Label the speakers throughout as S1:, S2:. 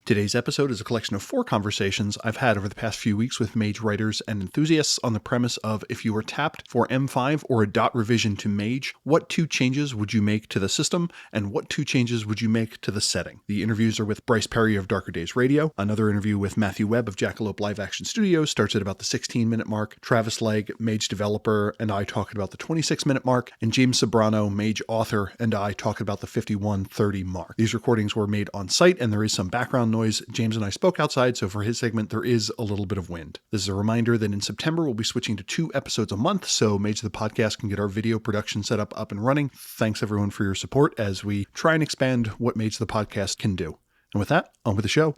S1: Today's episode is a collection of 4 conversations I've had over the past few weeks with Mage writers and enthusiasts on the premise of if you were tapped for M5 or a dot revision to Mage, what 2 changes would you make to the system, and what 2 changes would you make to the setting? The interviews are with Bryce Perry of Darker Days Radio. Another interview with Matthew Webb of Jackalope Live Action Studios starts at about the 16-minute mark. Travis Legge, Mage developer, and I talk about the 26-minute mark, and James Sambrano, Mage author, and I talk about the 51:30 mark. These recordings were made on site, and there is some background noise. James and I spoke outside, so for his segment, there is a little bit of wind. This is a reminder that in September, we'll be switching to 2 episodes a month, so Mage the Podcast can get our video production set up and running. Thanks everyone for your support as we try and expand what Mage the Podcast can do. And with that, on with the show.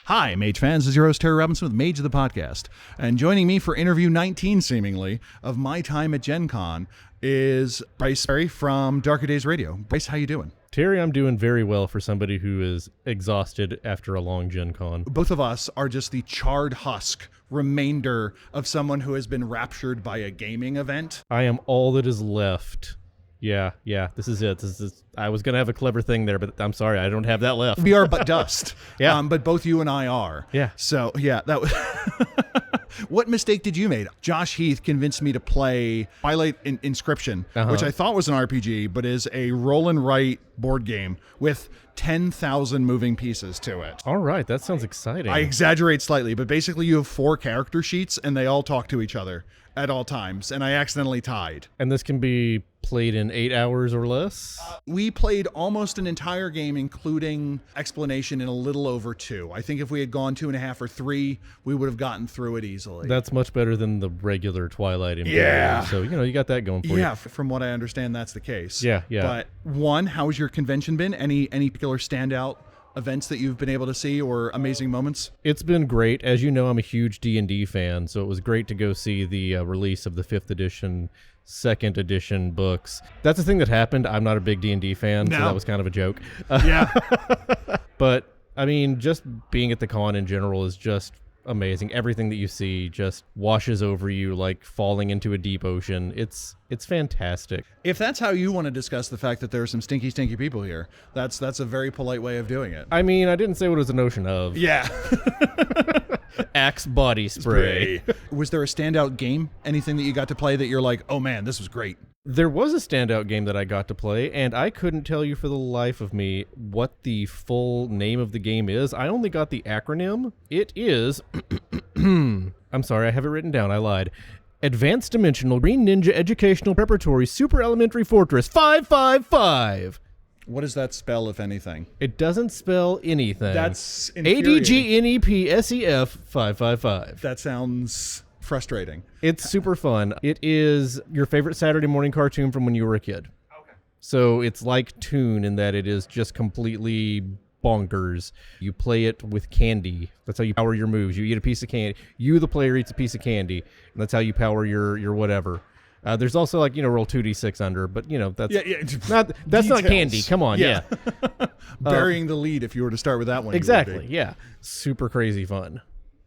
S1: Hi, Mage fans. This is your host, Terry Robinson with Mage the Podcast. And joining me for interview 19, seemingly, of my time at Gen Con is Bryce Perry from Darker Days Radio. Bryce, how you doing?
S2: Terry, I'm doing very well for somebody who is exhausted after a long Gen Con.
S1: Both of us are just the charred husk remainder of someone who has been raptured by a gaming event.
S2: I am all that is left. Yeah, this is it. I was going to have a clever thing there, but I'm sorry, I don't have that left.
S1: We are but dust.
S2: Yeah.
S1: But both you and I are.
S2: Yeah.
S1: So, yeah, that was... What mistake did you make? Josh Heath convinced me to play Twilight Inscription, which I thought was an RPG, but is a roll and write board game with 10,000 moving pieces to it.
S2: All right, that sounds exciting.
S1: I exaggerate slightly, but basically you have 4 character sheets and they all talk to each other at all times, and I accidentally tied.
S2: And this can be played in 8 hours or less?
S1: We played almost an entire game, including explanation, in a little over 2. I think if we had gone 2.5 or 3, we would have gotten through it easily.
S2: That's much better than the regular Twilight Imperium.
S1: Yeah.
S2: So, you got that going for you.
S1: Yeah, from what I understand, that's the case.
S2: Yeah.
S1: But one, how's your convention been? Any particular standout events that you've been able to see or amazing moments?
S2: It's been great. As you know, I'm a huge D&D fan, so it was great to go see the release of the 5th edition, 2nd edition books. That's the thing that happened. I'm not a big D&D fan, so that was kind of a joke.
S1: Yeah.
S2: But, I mean, just being at the con in general is just amazing. Everything that you see just washes over you like falling into a deep ocean. It's fantastic.
S1: If that's how you want to discuss the fact that there are some stinky people here, that's a very polite way of doing it.
S2: I mean, I didn't say what it was a notion of.
S1: Yeah.
S2: Axe body spray.
S1: Was there a standout game? Anything that you got to play that you're like, oh man, this was great?
S2: There was a standout game that I got to play, and I couldn't tell you for the life of me what the full name of the game is. I only got the acronym. It is... I'm sorry, I have it written down. I lied. Advanced Dimensional Green Ninja Educational Preparatory Super Elementary Fortress 555.
S1: What does that spell, if anything?
S2: It doesn't spell anything.
S1: That's infuriating.
S2: ADGNEPSEF 555.
S1: That sounds frustrating.
S2: It's super fun. It is your favorite Saturday morning cartoon from when you were a kid. Okay. So it's like Toon in that it is just completely bonkers. You play it with candy. That's how you power your moves. You eat a piece of candy. You, the player, eats a piece of candy, and that's how you power your whatever. There's also roll 2d6 under, but that's not candy. Come on, yeah.
S1: Burying the lead if you were to start with that one.
S2: Exactly, yeah. Super crazy fun.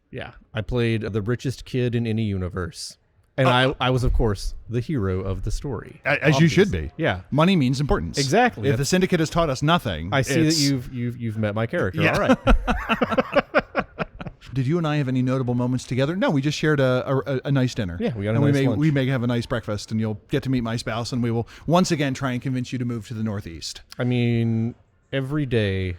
S2: Yeah, I played the richest kid in any universe. And I was, of course, the hero of the story.
S1: As you should be.
S2: Yeah.
S1: Money means importance.
S2: Exactly.
S1: If the Syndicate has taught us nothing,
S2: I see that you've met my character.
S1: Yeah.
S2: All right.
S1: Did you and I have any notable moments together? No, we just shared a nice dinner.
S2: Yeah, we got a nice lunch.
S1: We may have a nice breakfast, and you'll get to meet my spouse, and we will once again try and convince you to move to the Northeast.
S2: I mean, every day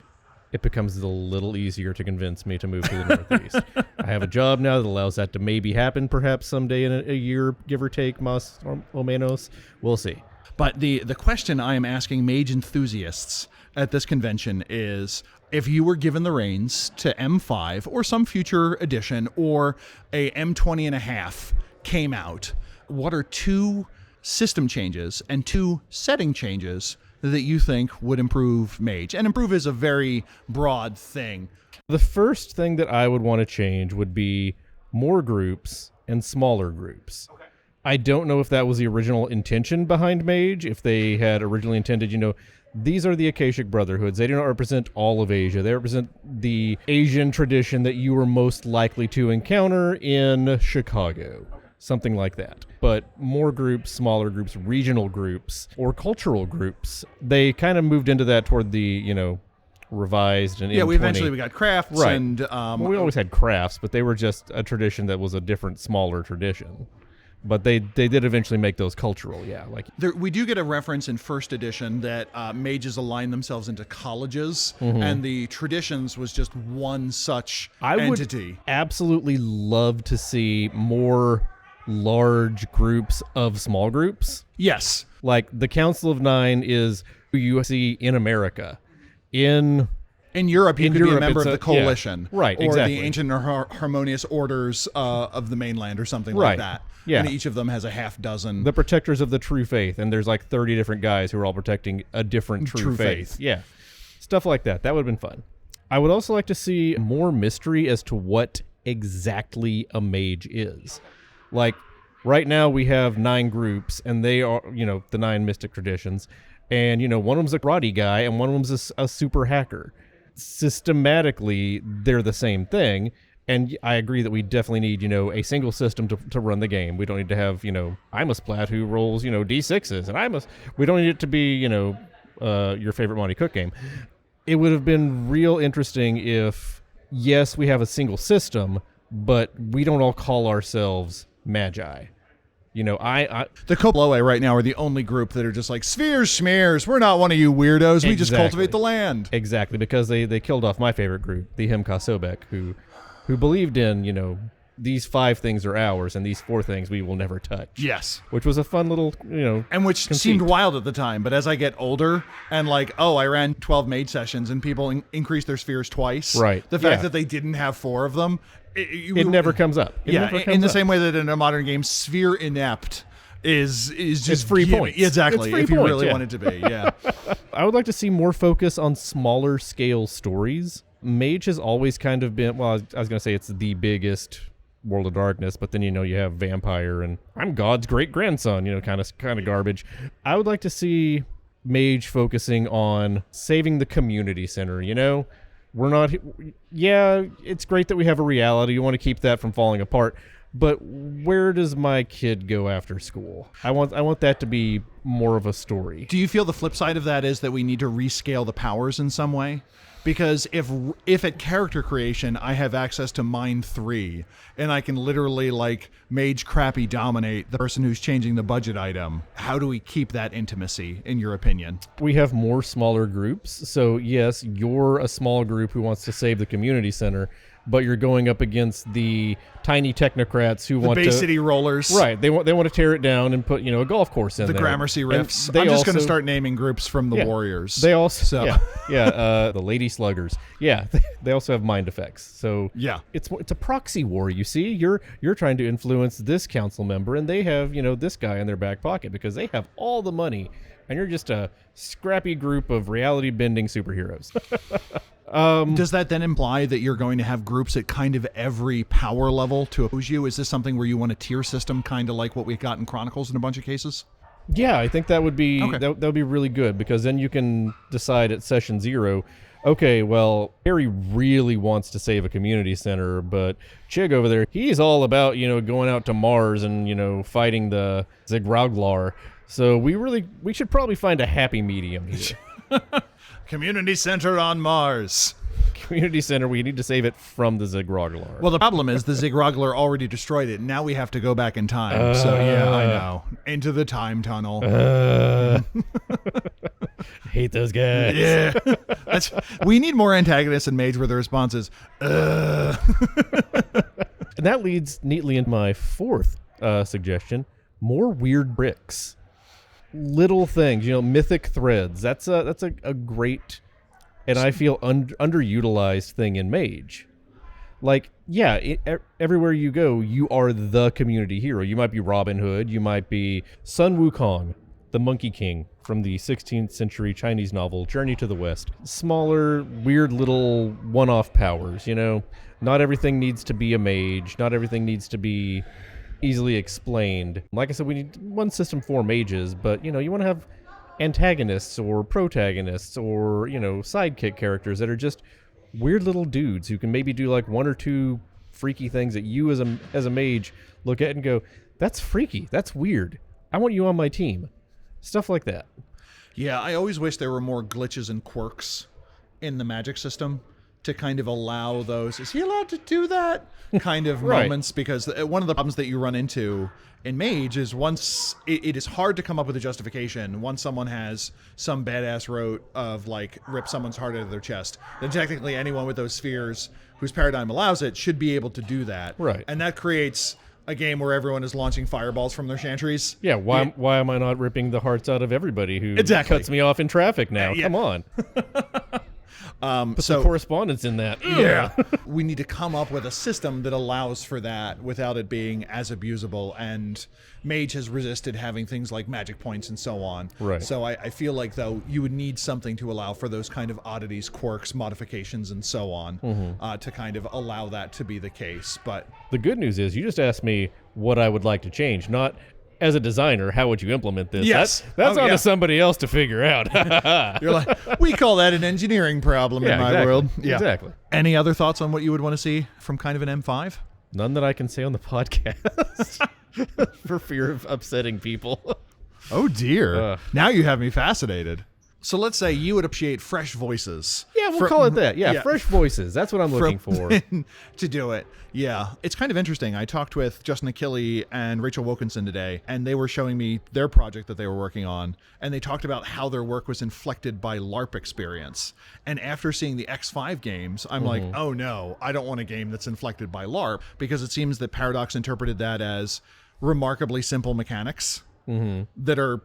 S2: it becomes a little easier to convince me to move to the Northeast. I have a job now that allows that to maybe happen perhaps someday in a year, give or take, más o menos. We'll see.
S1: But the question I am asking Mage enthusiasts at this convention is, if you were given the reins to M5 or some future edition or a M20 and a half came out, what are 2 system changes and 2 setting changes that you think would improve Mage? And improve is a very broad thing.
S2: The first thing that I would want to change would be more groups and smaller groups. Okay. I don't know if that was the original intention behind Mage, if they had originally intended, these are the Akashic Brotherhoods. They do not represent all of Asia. They represent the Asian tradition that you were most likely to encounter in Chicago. Something like that. But more groups, smaller groups, regional groups, or cultural groups, they kind of moved into that toward the, revised and
S1: Yeah,
S2: M20.
S1: we eventually got crafts,
S2: Right.
S1: and
S2: Well, we always had crafts, but they were just a tradition that was a different, smaller tradition. But they did eventually make those cultural, yeah. Like
S1: we do get a reference in first edition that mages align themselves into colleges, and the traditions was just one such entity.
S2: would absolutely love to see more large groups of small groups.
S1: Yes.
S2: Like the Council of Nine is who you see in America. In
S1: Europe, you could be a member of the coalition,
S2: right?
S1: Or
S2: Exactly.
S1: the ancient or harmonious orders of the mainland, or something
S2: Right.
S1: like that.
S2: Yeah.
S1: And each of them has a half dozen.
S2: The protectors of the true faith, and there's like 30 different guys who are all protecting a different true faith. Yeah, stuff like that. That would have been fun. I would also like to see more mystery as to what exactly a mage is. Like right now, we have 9 groups, and they are, the 9 mystic traditions, and one of them's a karate guy, and one of them's a super hacker. Systematically, they're the same thing. And I agree that we definitely need, a single system to run the game. We don't need to have, I'm a splat who rolls, D6s, and we don't need it to be, your favorite Monty Cook game. It would have been real interesting if, yes, we have a single system, but we don't all call ourselves Magi. The
S1: Koploe right now are the only group that are just like, spheres, schmears, we're not one of you weirdos, we just
S2: Exactly.
S1: cultivate the land.
S2: Exactly, because they killed off my favorite group, the Himka Sobek, who believed in, these 5 things are ours and these 4 things we will never touch.
S1: Yes.
S2: Which was a fun little,
S1: And which
S2: conceit.
S1: seemed wild at the time, but as I get older and I ran 12 mage sessions and people increased their spheres twice.
S2: Right.
S1: The fact that they didn't have 4 of them.
S2: It never comes up.
S1: In the same way that in a modern game, sphere inept is just
S2: it's free points.
S1: Exactly.
S2: It's free
S1: if you
S2: points,
S1: really
S2: yeah.
S1: want it to be. Yeah.
S2: I would like to see more focus on smaller scale stories. Mage has always kind of been, well, I was going to say it's the biggest World of Darkness, but then, you have Vampire and I'm God's great grandson, kind of garbage. I would like to see Mage focusing on saving the community center, We're not, it's great that we have a reality. You want to keep that from falling apart. But where does my kid go after school? I want that to be more of a story.
S1: Do you feel the flip side of that is that we need to rescale the powers in some way? Because if at character creation I have access to Mind 3 and I can literally mage crappy dominate the person who's changing the budget item, how do we keep that intimacy in your opinion?
S2: We have more smaller groups. So yes, you're a small group who wants to save the community center, but you're going up against the tiny technocrats who want
S1: Bay
S2: to
S1: City Rollers.
S2: Right. They want to tear it down and put, a golf course in
S1: the
S2: there.
S1: Gramercy Riffs.
S2: I'm
S1: just going to start naming groups from the Warriors.
S2: They also the Lady Sluggers. Yeah, they also have mind effects. So
S1: yeah,
S2: it's a proxy war, you see. You're trying to influence this council member and they have, this guy in their back pocket because they have all the money and you're just a scrappy group of reality bending superheroes.
S1: Does that then imply that you're going to have groups at kind of every power level to oppose you? Is this something where you want a tier system kind of like what we've got in Chronicles in a bunch of cases?
S2: Yeah, I think that would be
S1: okay.
S2: that would be really good because then you can decide at session 0, okay, well, Perry really wants to save a community center, but Chig over there, he's all about, going out to Mars and, fighting the Zigraglar. So we should probably find a happy medium here.
S1: Community center on Mars.
S2: Community center, we need to save it from the Zigraglar.
S1: Well, the problem is the Zigraglar already destroyed it. Now we have to go back in time. So, yeah, I know. Into the time tunnel.
S2: Hate those guys.
S1: Yeah. We need more antagonists in Mage where the response is,
S2: And that leads neatly into my 4th suggestion. More weird bricks. Little things, mythic threads. That's a great and I feel underutilized thing in Mage. Everywhere you go, you are the community hero. You might be Robin Hood, you might be Sun Wukong, the Monkey King from the 16th century Chinese novel Journey to the West. Smaller, weird little one-off powers, Not everything needs to be a mage. Not everything needs to be easily explained. Like I said, we need one system for mages, but you want to have antagonists or protagonists or sidekick characters that are just weird little dudes who can maybe do 1 or 2 freaky things that you as a mage look at and go, that's freaky, that's weird, I want you on my team. Stuff like that.
S1: Yeah, I always wish there were more glitches and quirks in the magic system to kind of allow those, is he allowed to do that kind of
S2: Right.
S1: moments? Because one of the problems that you run into in Mage is once it is hard to come up with a justification once someone has some badass rote of like rip someone's heart out of their chest, then technically anyone with those spheres whose paradigm allows it should be able to do that.
S2: Right.
S1: And that creates a game where everyone is launching fireballs from their chantries.
S2: Yeah, why am I not ripping the hearts out of everybody who
S1: Exactly.
S2: cuts me off in traffic now?
S1: Yeah.
S2: Come on. Put
S1: so
S2: some correspondence in that.
S1: yeah, we need to come up with a system that allows for that without it being as abusable. And Mage has resisted having things like magic points and so on.
S2: Right.
S1: So I feel like, though, you would need something to allow for those kind of oddities, quirks, modifications, and so on to kind of allow that to be the case. But
S2: The good news is you just asked me what I would like to change, not as a designer, how would you implement this?
S1: Yes.
S2: That's
S1: Oh,
S2: on
S1: yeah.
S2: to somebody else to figure out.
S1: you're like, we call that an engineering problem in my
S2: exactly.
S1: world. Yeah.
S2: Exactly.
S1: Any other thoughts on what you would want to see from kind of an M5?
S2: None that I can say on the podcast for fear of upsetting people.
S1: Oh, dear. Now you have me fascinated. So let's say you would appreciate fresh voices.
S2: Yeah, we'll call it that. Yeah,
S1: yeah.
S2: fresh voices. That's what I'm looking for.
S1: to do it. Yeah. It's kind of interesting. I talked with Justin Achille and Rachel Wilkinson today, and they were showing me their project that they were working on, and they talked about how their work was inflected by LARP experience. And after seeing the X5 games, I'm like, oh no, I don't want a game that's inflected by LARP, because it seems that Paradox interpreted that as remarkably simple mechanics that are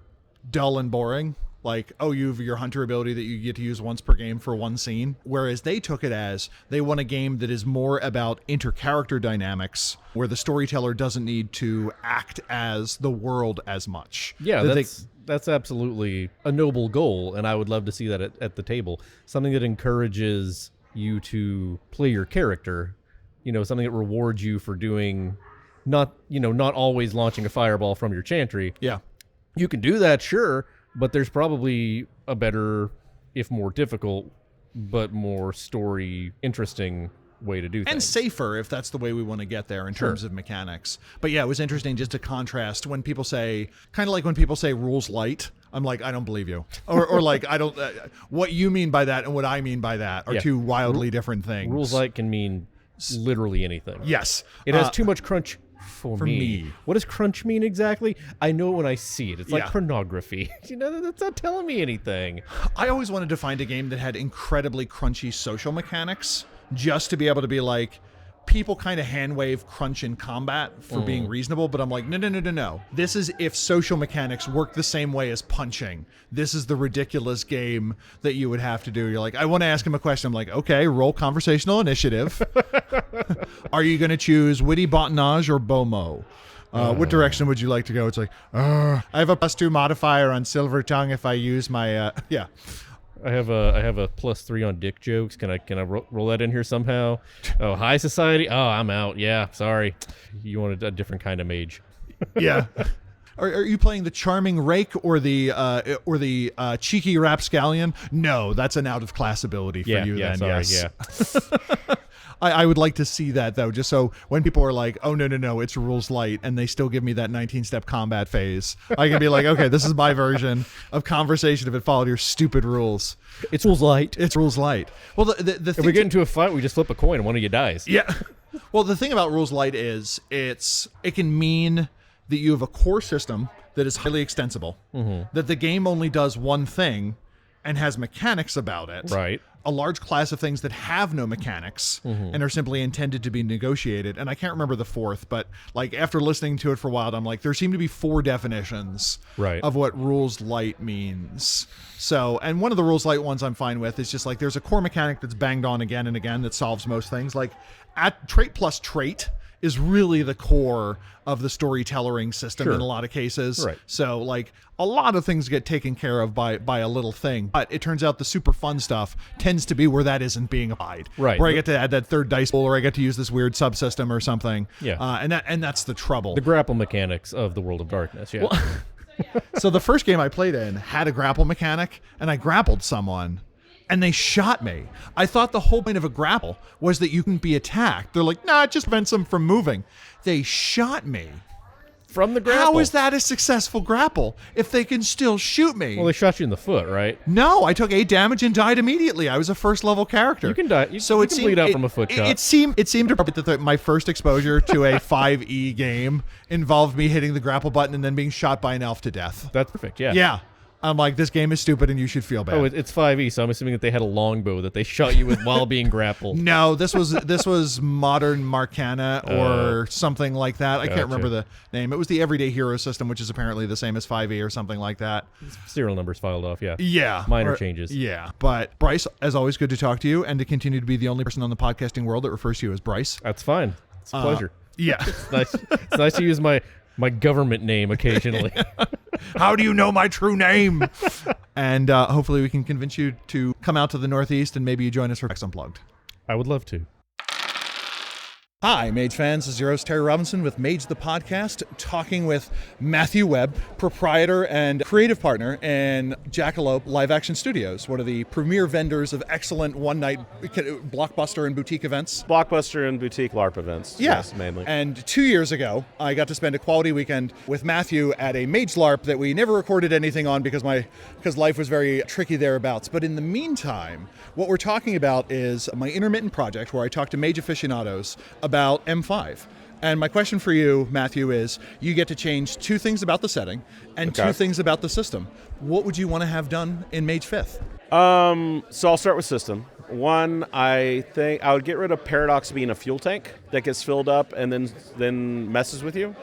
S1: dull and boring. Like, oh, you have your hunter ability that you get to use once per game for one scene. Whereas they took it as they want a game that is more about inter-character dynamics, where the storyteller doesn't need to act as the world as much.
S2: Yeah,
S1: That
S2: that's absolutely a noble goal, and I would love to see that at the table. Something that encourages you to play your character, something that rewards you for doing not always launching a fireball from your chantry.
S1: Yeah.
S2: You can do that, sure, but there's probably a better, if more difficult, but more story interesting way to do things.
S1: And safer, if that's the way we want to get there in terms of mechanics. But yeah, it was interesting just to contrast when people say, kind of like when people say rules light, I'm like, I don't believe you. Or like, I don't, what you mean by that and what I mean by that are two wildly different things.
S2: Rules light can mean literally anything.
S1: Yes.
S2: It has too much crunch for me. What does crunch mean exactly? I know it when I see it. It's like pornography. That's not telling me anything.
S1: I always wanted to find a game that had incredibly crunchy social mechanics, just to be able to be like, people kind of hand wave crunch in combat for being reasonable, but I'm like, no. This is if social mechanics work the same way as punching. This is the ridiculous game that you would have to do. You're like, I want to ask him a question. I'm like, okay, roll conversational initiative. Are you going to choose witty badinage or BOMO? What direction would you like to go? It's like, I have a +2 modifier on Silver Tongue if I use my,
S2: I have a +3 on dick jokes. Can I roll that in here somehow? Oh, high society. Oh, I'm out. Yeah, sorry. You wanted a different kind of mage.
S1: Yeah. Are you playing the charming rake or the cheeky rapscallion? No, that's an out of class ability for you.
S2: Yeah,
S1: then.
S2: sorry,
S1: Yes.
S2: yeah.
S1: I would like to see that though, just so when people are like, oh no, it's rules light, and they still give me that 19-step combat phase, I can be like, okay, this is my version of conversation if it followed your stupid rules.
S2: It's rules light.
S1: It's rules light. Well, the
S2: If we get into a fight, we just flip a coin and one of you dies.
S1: Yeah. Well, the thing about rules light is it can mean that you have a core system that is highly extensible, that the game only does one thing and has mechanics about it.
S2: Right.
S1: A large class of things that have no mechanics and are simply intended to be negotiated. And I can't remember the fourth, but like after listening to it for a while, I'm like, there seem to be 4 definitions of what rules light means. So, and one of the rules light ones I'm fine with is just like, there's a core mechanic that's banged on again and again that solves most things. Like at trait plus trait is really the core of the storytelling system in a lot of cases.
S2: Right.
S1: So like a lot of things get taken care of by a little thing, but it turns out the super fun stuff tends to be where that isn't being applied.
S2: Right.
S1: Where I get to add that third dice pool, or I get to use this weird subsystem or something.
S2: Yeah.
S1: And that's the trouble.
S2: The grapple mechanics of the World of Darkness. Yeah.
S1: So the first game I played in had a grapple mechanic, and I grappled someone, and they shot me. I thought the whole point of a grapple was that you can be attacked. They're like, nah, it just prevents them from moving. They shot me
S2: from the grapple.
S1: How is that a successful grapple if they can still shoot me?
S2: Well, they shot you in the foot, right?
S1: No, I took 8 damage and died immediately. I was a first level character.
S2: You can die. You can bleed out from a foot shot.
S1: It seemed appropriate that my first exposure to a 5e game involved me hitting the grapple button and then being shot by an elf to death.
S2: That's perfect, yeah.
S1: Yeah. I'm like, this game is stupid and you should feel bad.
S2: Oh, it's 5e, so I'm assuming that they had a longbow that they shot you with while being grappled.
S1: No, this was Modern Marcana or something like that. I can't remember the name. It was the Everyday Hero system, which is apparently the same as 5e or something like that.
S2: Serial numbers filed off, yeah.
S1: Yeah.
S2: Minor changes.
S1: Yeah. But Bryce, as always, good to talk to you and to continue to be the only person on the podcasting world that refers to you as Bryce.
S2: That's fine. It's a pleasure.
S1: Yeah.
S2: It's nice to use my government name occasionally.
S1: How do you know my true name? And hopefully we can convince you to come out to the Northeast and maybe you join us for X Unplugged.
S2: I would love to.
S1: Hi, Mage fans. This is your host, Terry Robinson with Mage the Podcast, talking with Matthew Webb, proprietor and creative partner in Jackalope Live Action Studios, one of the premier vendors of excellent one-night blockbuster and boutique events.
S3: Blockbuster and boutique LARP events, yes, mainly.
S1: And 2 years ago, I got to spend a quality weekend with Matthew at a Mage LARP that we never recorded anything on because life was very tricky thereabouts. But in the meantime, what we're talking about is my intermittent project where I talk to Mage aficionados about M5. And my question for you, Matthew, is you get to change 2 things about the setting and 2 things about the system. What would you want to have done in Mage 5th?
S3: So I'll start with system. One, I think I would get rid of Paradox being a fuel tank that gets filled up and then messes with you.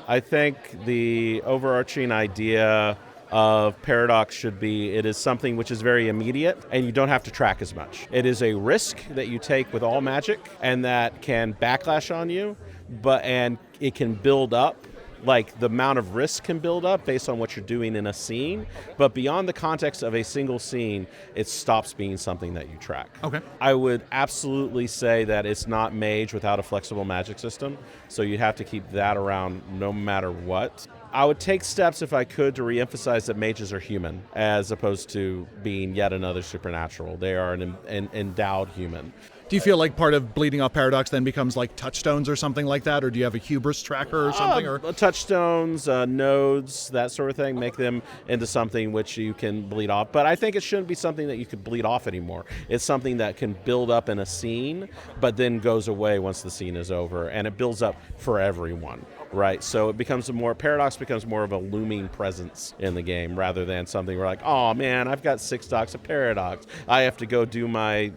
S3: I think the overarching idea of Paradox should be it is something which is very immediate and you don't have to track as much. It is a risk that you take with all magic and that can backlash on you, and it can build up. Like the amount of risk can build up based on what you're doing in a scene, but beyond the context of a single scene, it stops being something that you track.
S1: Okay.
S3: I would absolutely say that it's not Mage without a flexible magic system, so you have to keep that around no matter what. I would take steps if I could to reemphasize that mages are human as opposed to being yet another supernatural. They are an endowed human.
S1: Do you feel like part of bleeding off Paradox then becomes like touchstones or something like that? Or do you have a hubris tracker or something?
S3: Touchstones, nodes, that sort of thing, make them into something which you can bleed off. But I think it shouldn't be something that you could bleed off anymore. It's something that can build up in a scene, but then goes away once the scene is over. And it builds up for everyone. Right, so it becomes Paradox becomes more of a looming presence in the game rather than something where like, oh man, I've got 6 stocks of Paradox. I have to go do my,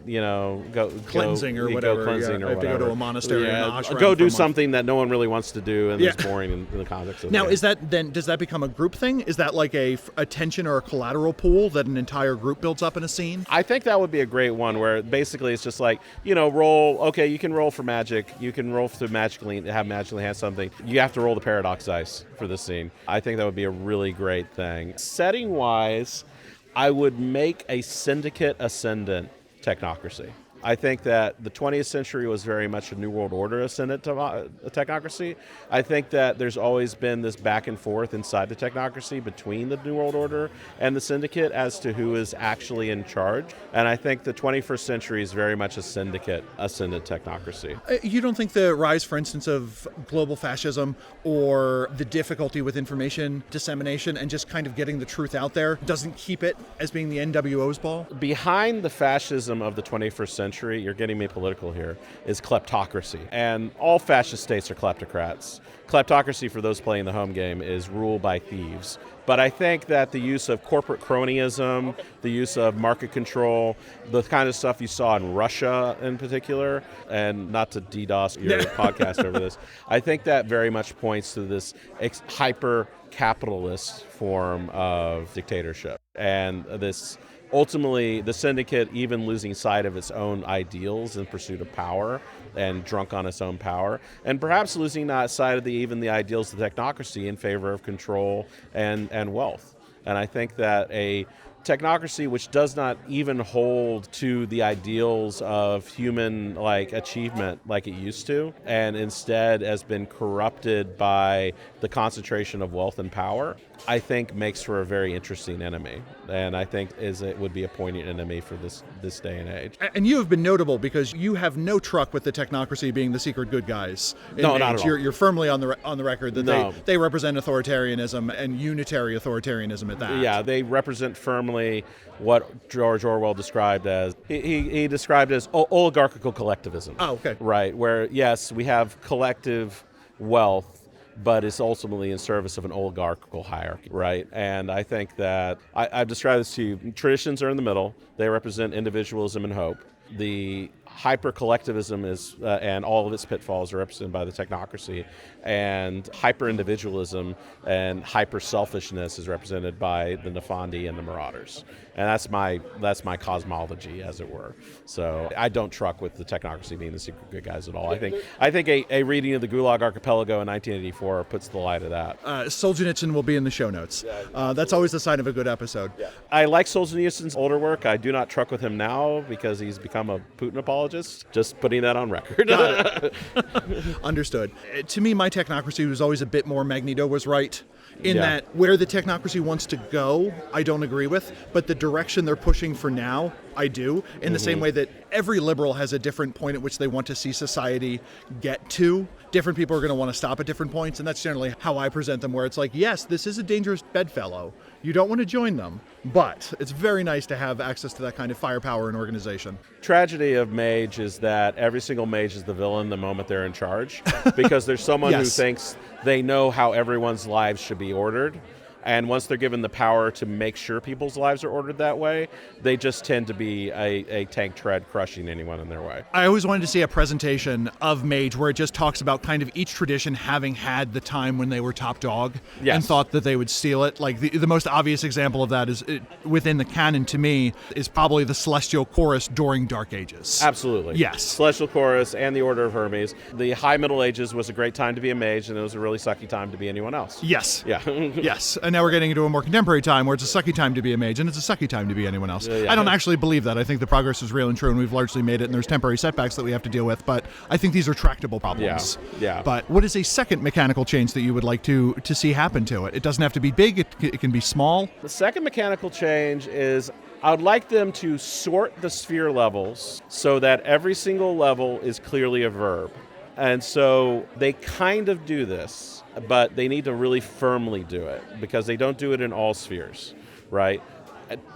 S1: cleansing or whatever. I have to go to a monastery.
S3: Go do something that no one really wants to do and it's boring in the context of the game.
S1: Is that then? Does that become a group thing? Is that like a tension or a collateral pool that an entire group builds up in a scene?
S3: I think that would be a great one where basically it's just like, roll. Okay, you can roll for magic. You can roll to magically have something. You have to roll the Paradox dice for this scene. I think that would be a really great thing. Setting-wise, I would make a Syndicate Ascendant technocracy. I think that the 20th century was very much a New World Order ascendant technocracy. I think that there's always been this back and forth inside the technocracy between the New World Order and the Syndicate as to who is actually in charge. And I think the 21st century is very much a Syndicate ascendant technocracy.
S1: You don't think the rise, for instance, of global fascism or the difficulty with information dissemination and just kind of getting the truth out there doesn't keep it as being the NWO's ball?
S3: Behind the fascism of the 21st century, you're getting me political here, is kleptocracy. And all fascist states are kleptocrats. Kleptocracy, for those playing the home game, is rule by thieves. But I think that the use of corporate cronyism, the use of market control, the kind of stuff you saw in Russia in particular, and not to DDoS your podcast over this, I think that very much points to this hyper-capitalist form of dictatorship. And this ultimately, the Syndicate even losing sight of its own ideals in pursuit of power and drunk on its own power, and perhaps losing sight of even the ideals of technocracy in favor of control and wealth. And I think that a technocracy which does not even hold to the ideals of human achievement like it used to, and instead has been corrupted by the concentration of wealth and power, I think makes for a very interesting enemy, and I think it would be a poignant enemy for this day and age.
S1: And you have been notable because you have no truck with the technocracy being the secret good guys.
S3: No,
S1: Mage.
S3: not at all.
S1: You're firmly on the record that
S3: No.
S1: they represent authoritarianism and unitary authoritarianism at that.
S3: Yeah, they represent firmly what George Orwell described as, he described as oligarchical collectivism.
S1: Oh, okay.
S3: Right, where, yes, we have collective wealth, but it's ultimately in service of an oligarchical hierarchy, right? And I think that, I've described this to you, traditions are in the middle. They represent individualism and hope. The hyper-collectivism is, and all of its pitfalls are represented by the technocracy, and hyper-individualism and hyper-selfishness is represented by the Nefandi and the Marauders. And that's my cosmology, as it were. So I don't truck with the technocracy being the secret good guys at all. I think a reading of the Gulag Archipelago in 1984 puts the light of that.
S1: Solzhenitsyn will be in the show notes. That's always the sign of a good episode.
S3: Yeah. I like Solzhenitsyn's older work. I do not truck with him now because he's become a Putin apologist. Just putting that on record.
S1: Understood. To me, my technocracy was always a bit more Magneto was right. In that where the technocracy wants to go, I don't agree with, but the direction they're pushing for now, I do, in the same way that every liberal has a different point at which they want to see society get to. Different people are going to want to stop at different points, and that's generally how I present them, where it's like, yes, this is a dangerous bedfellow. You don't want to join them, but it's very nice to have access to that kind of firepower and organization.
S3: Tragedy of Mage is that every single mage is the villain the moment they're in charge, because there's someone who thinks they know how everyone's lives should be ordered. And once they're given the power to make sure people's lives are ordered that way, they just tend to be a tank tread crushing anyone in their way.
S1: I always wanted to see a presentation of Mage where it just talks about kind of each tradition having had the time when they were top dog and thought that they would steal it. Like the most obvious example of that is within the canon to me is probably the Celestial Chorus during Dark Ages.
S3: Absolutely.
S1: Yes.
S3: Celestial Chorus and the Order of Hermes. The High Middle Ages was a great time to be a mage, and it was a really sucky time to be anyone else.
S1: Yes.
S3: Yeah.
S1: Yes. And now we're getting into a more contemporary time where it's a sucky time to be a mage and it's a sucky time to be anyone else.
S3: Yeah.
S1: I don't actually believe that. I think the progress is real and true and we've largely made it and there's temporary setbacks that we have to deal with, but I think these are tractable problems.
S3: Yeah.
S1: But what is a second mechanical change that you would like to see happen to it? It doesn't have to be big, it can be small.
S3: The second mechanical change is I would like them to sort the sphere levels so that every single level is clearly a verb. And so they kind of do this, but they need to really firmly do it because they don't do it in all spheres, right?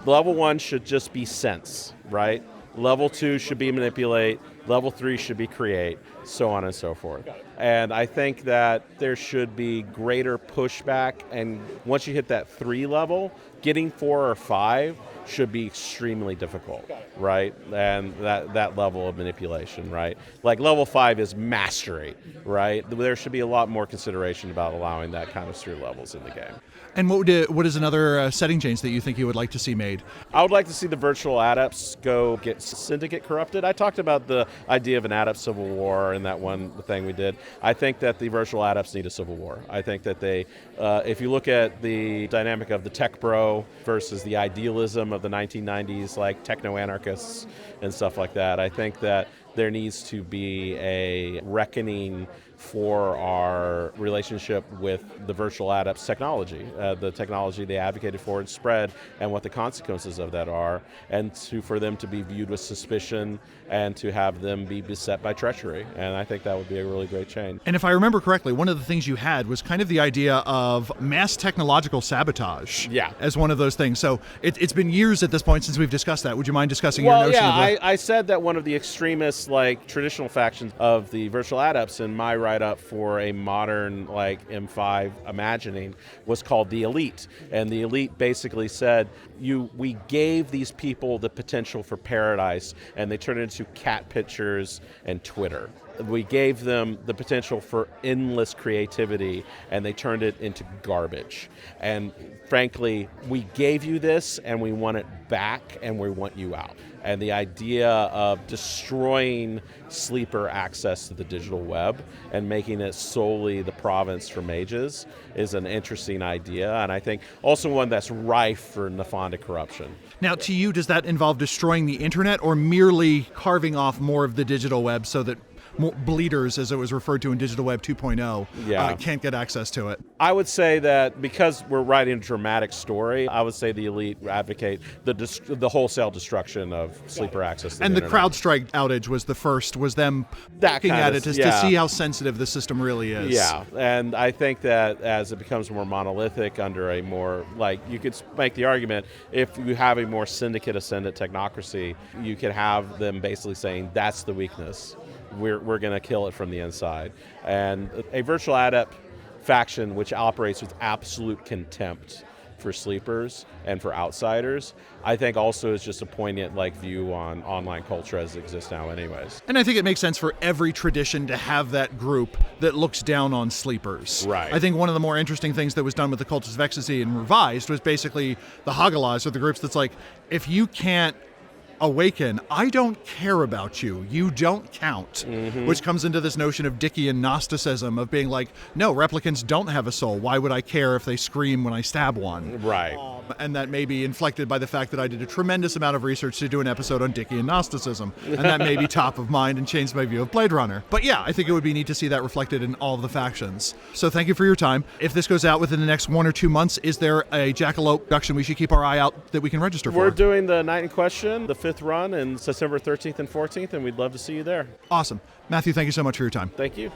S3: Level 1 should just be sense, right? Level 2 should be manipulate. Level 3 should be create, so on and so forth. And I think that there should be greater pushback. And once you hit that 3 level, getting 4 or 5 should be extremely difficult, right? And that level of manipulation, right? Like level 5 is mastery, right? There should be a lot more consideration about allowing that kind of sphere levels in the game.
S1: And what is another setting change that you think you would like to see made?
S3: I would like to see the virtual adepts go get Syndicate corrupted. I talked about the idea of an adept civil war in that one thing we did. I think that the virtual adepts need a civil war. I think that they, if you look at the dynamic of the tech bro versus the idealism of the 1990s, like techno-anarchists and stuff like that, I think that there needs to be a reckoning for our relationship with the virtual adepts technology, the technology they advocated for and spread, and what the consequences of that are, and for them to be viewed with suspicion and to have them be beset by treachery. And I think that would be a really great change.
S1: And if I remember correctly, one of the things you had was kind of the idea of mass technological sabotage as one of those things. So it's been years at this point since we've discussed that. Would you mind discussing your notion of that?
S3: I said that one of the extremist, like, traditional factions of the virtual adepts in my write-up for a modern, like, M5 imagining was called the elite. And the elite basically said, we gave these people the potential for paradise, and they turned it into cat pictures and Twitter. We gave them the potential for endless creativity, and they turned it into garbage. And frankly, we gave you this, and we want it back, and we want you out. And the idea of destroying sleeper access to the digital web and making it solely the province for mages is an interesting idea, and I think also one that's rife for Nefandi corruption.
S1: Now, to you, does that involve destroying the internet or merely carving off more of the digital web so that bleeders, as it was referred to in Digital Web 2.0, can't get access to it.
S3: I would say that because we're writing a dramatic story, I would say the elite advocate the wholesale destruction of sleeper access to
S1: and the
S3: internet.
S1: CrowdStrike outage was them looking at it to see how sensitive the system really is.
S3: Yeah, and I think that as it becomes more monolithic under a more, like, you could make the argument, if you have a more syndicate ascendant technocracy, you could have them basically saying that's the weakness. We're going to kill it from the inside. And a virtual adept faction which operates with absolute contempt for sleepers and for outsiders, I think also is just a poignant view on online culture as it exists now anyways.
S1: And I think it makes sense for every tradition to have that group that looks down on sleepers.
S3: Right.
S1: I think one of the more interesting things that was done with the Cultists of Ecstasy and Revised was basically the Hagalas, or the groups that's like, if you can't awaken, I don't care about you. You don't count. Which comes into this notion of Dickean Gnosticism of being like, no, replicants don't have a soul. Why would I care if they scream when I stab one?
S3: Right.
S1: And that may be inflected by the fact that I did a tremendous amount of research to do an episode on Dickean Gnosticism. And that may be top of mind and changed my view of Blade Runner. But yeah, I think it would be neat to see that reflected in all of the factions. So thank you for your time. If this goes out within the next 1 or 2 months, is there a Jackalope production we should keep our eye out that we can register for?
S3: We're doing the Night in Question, the 5th run, and September 13th and 14th, and we'd love to see you there.
S1: Awesome. Matthew, thank you so much for your time.
S3: Thank you.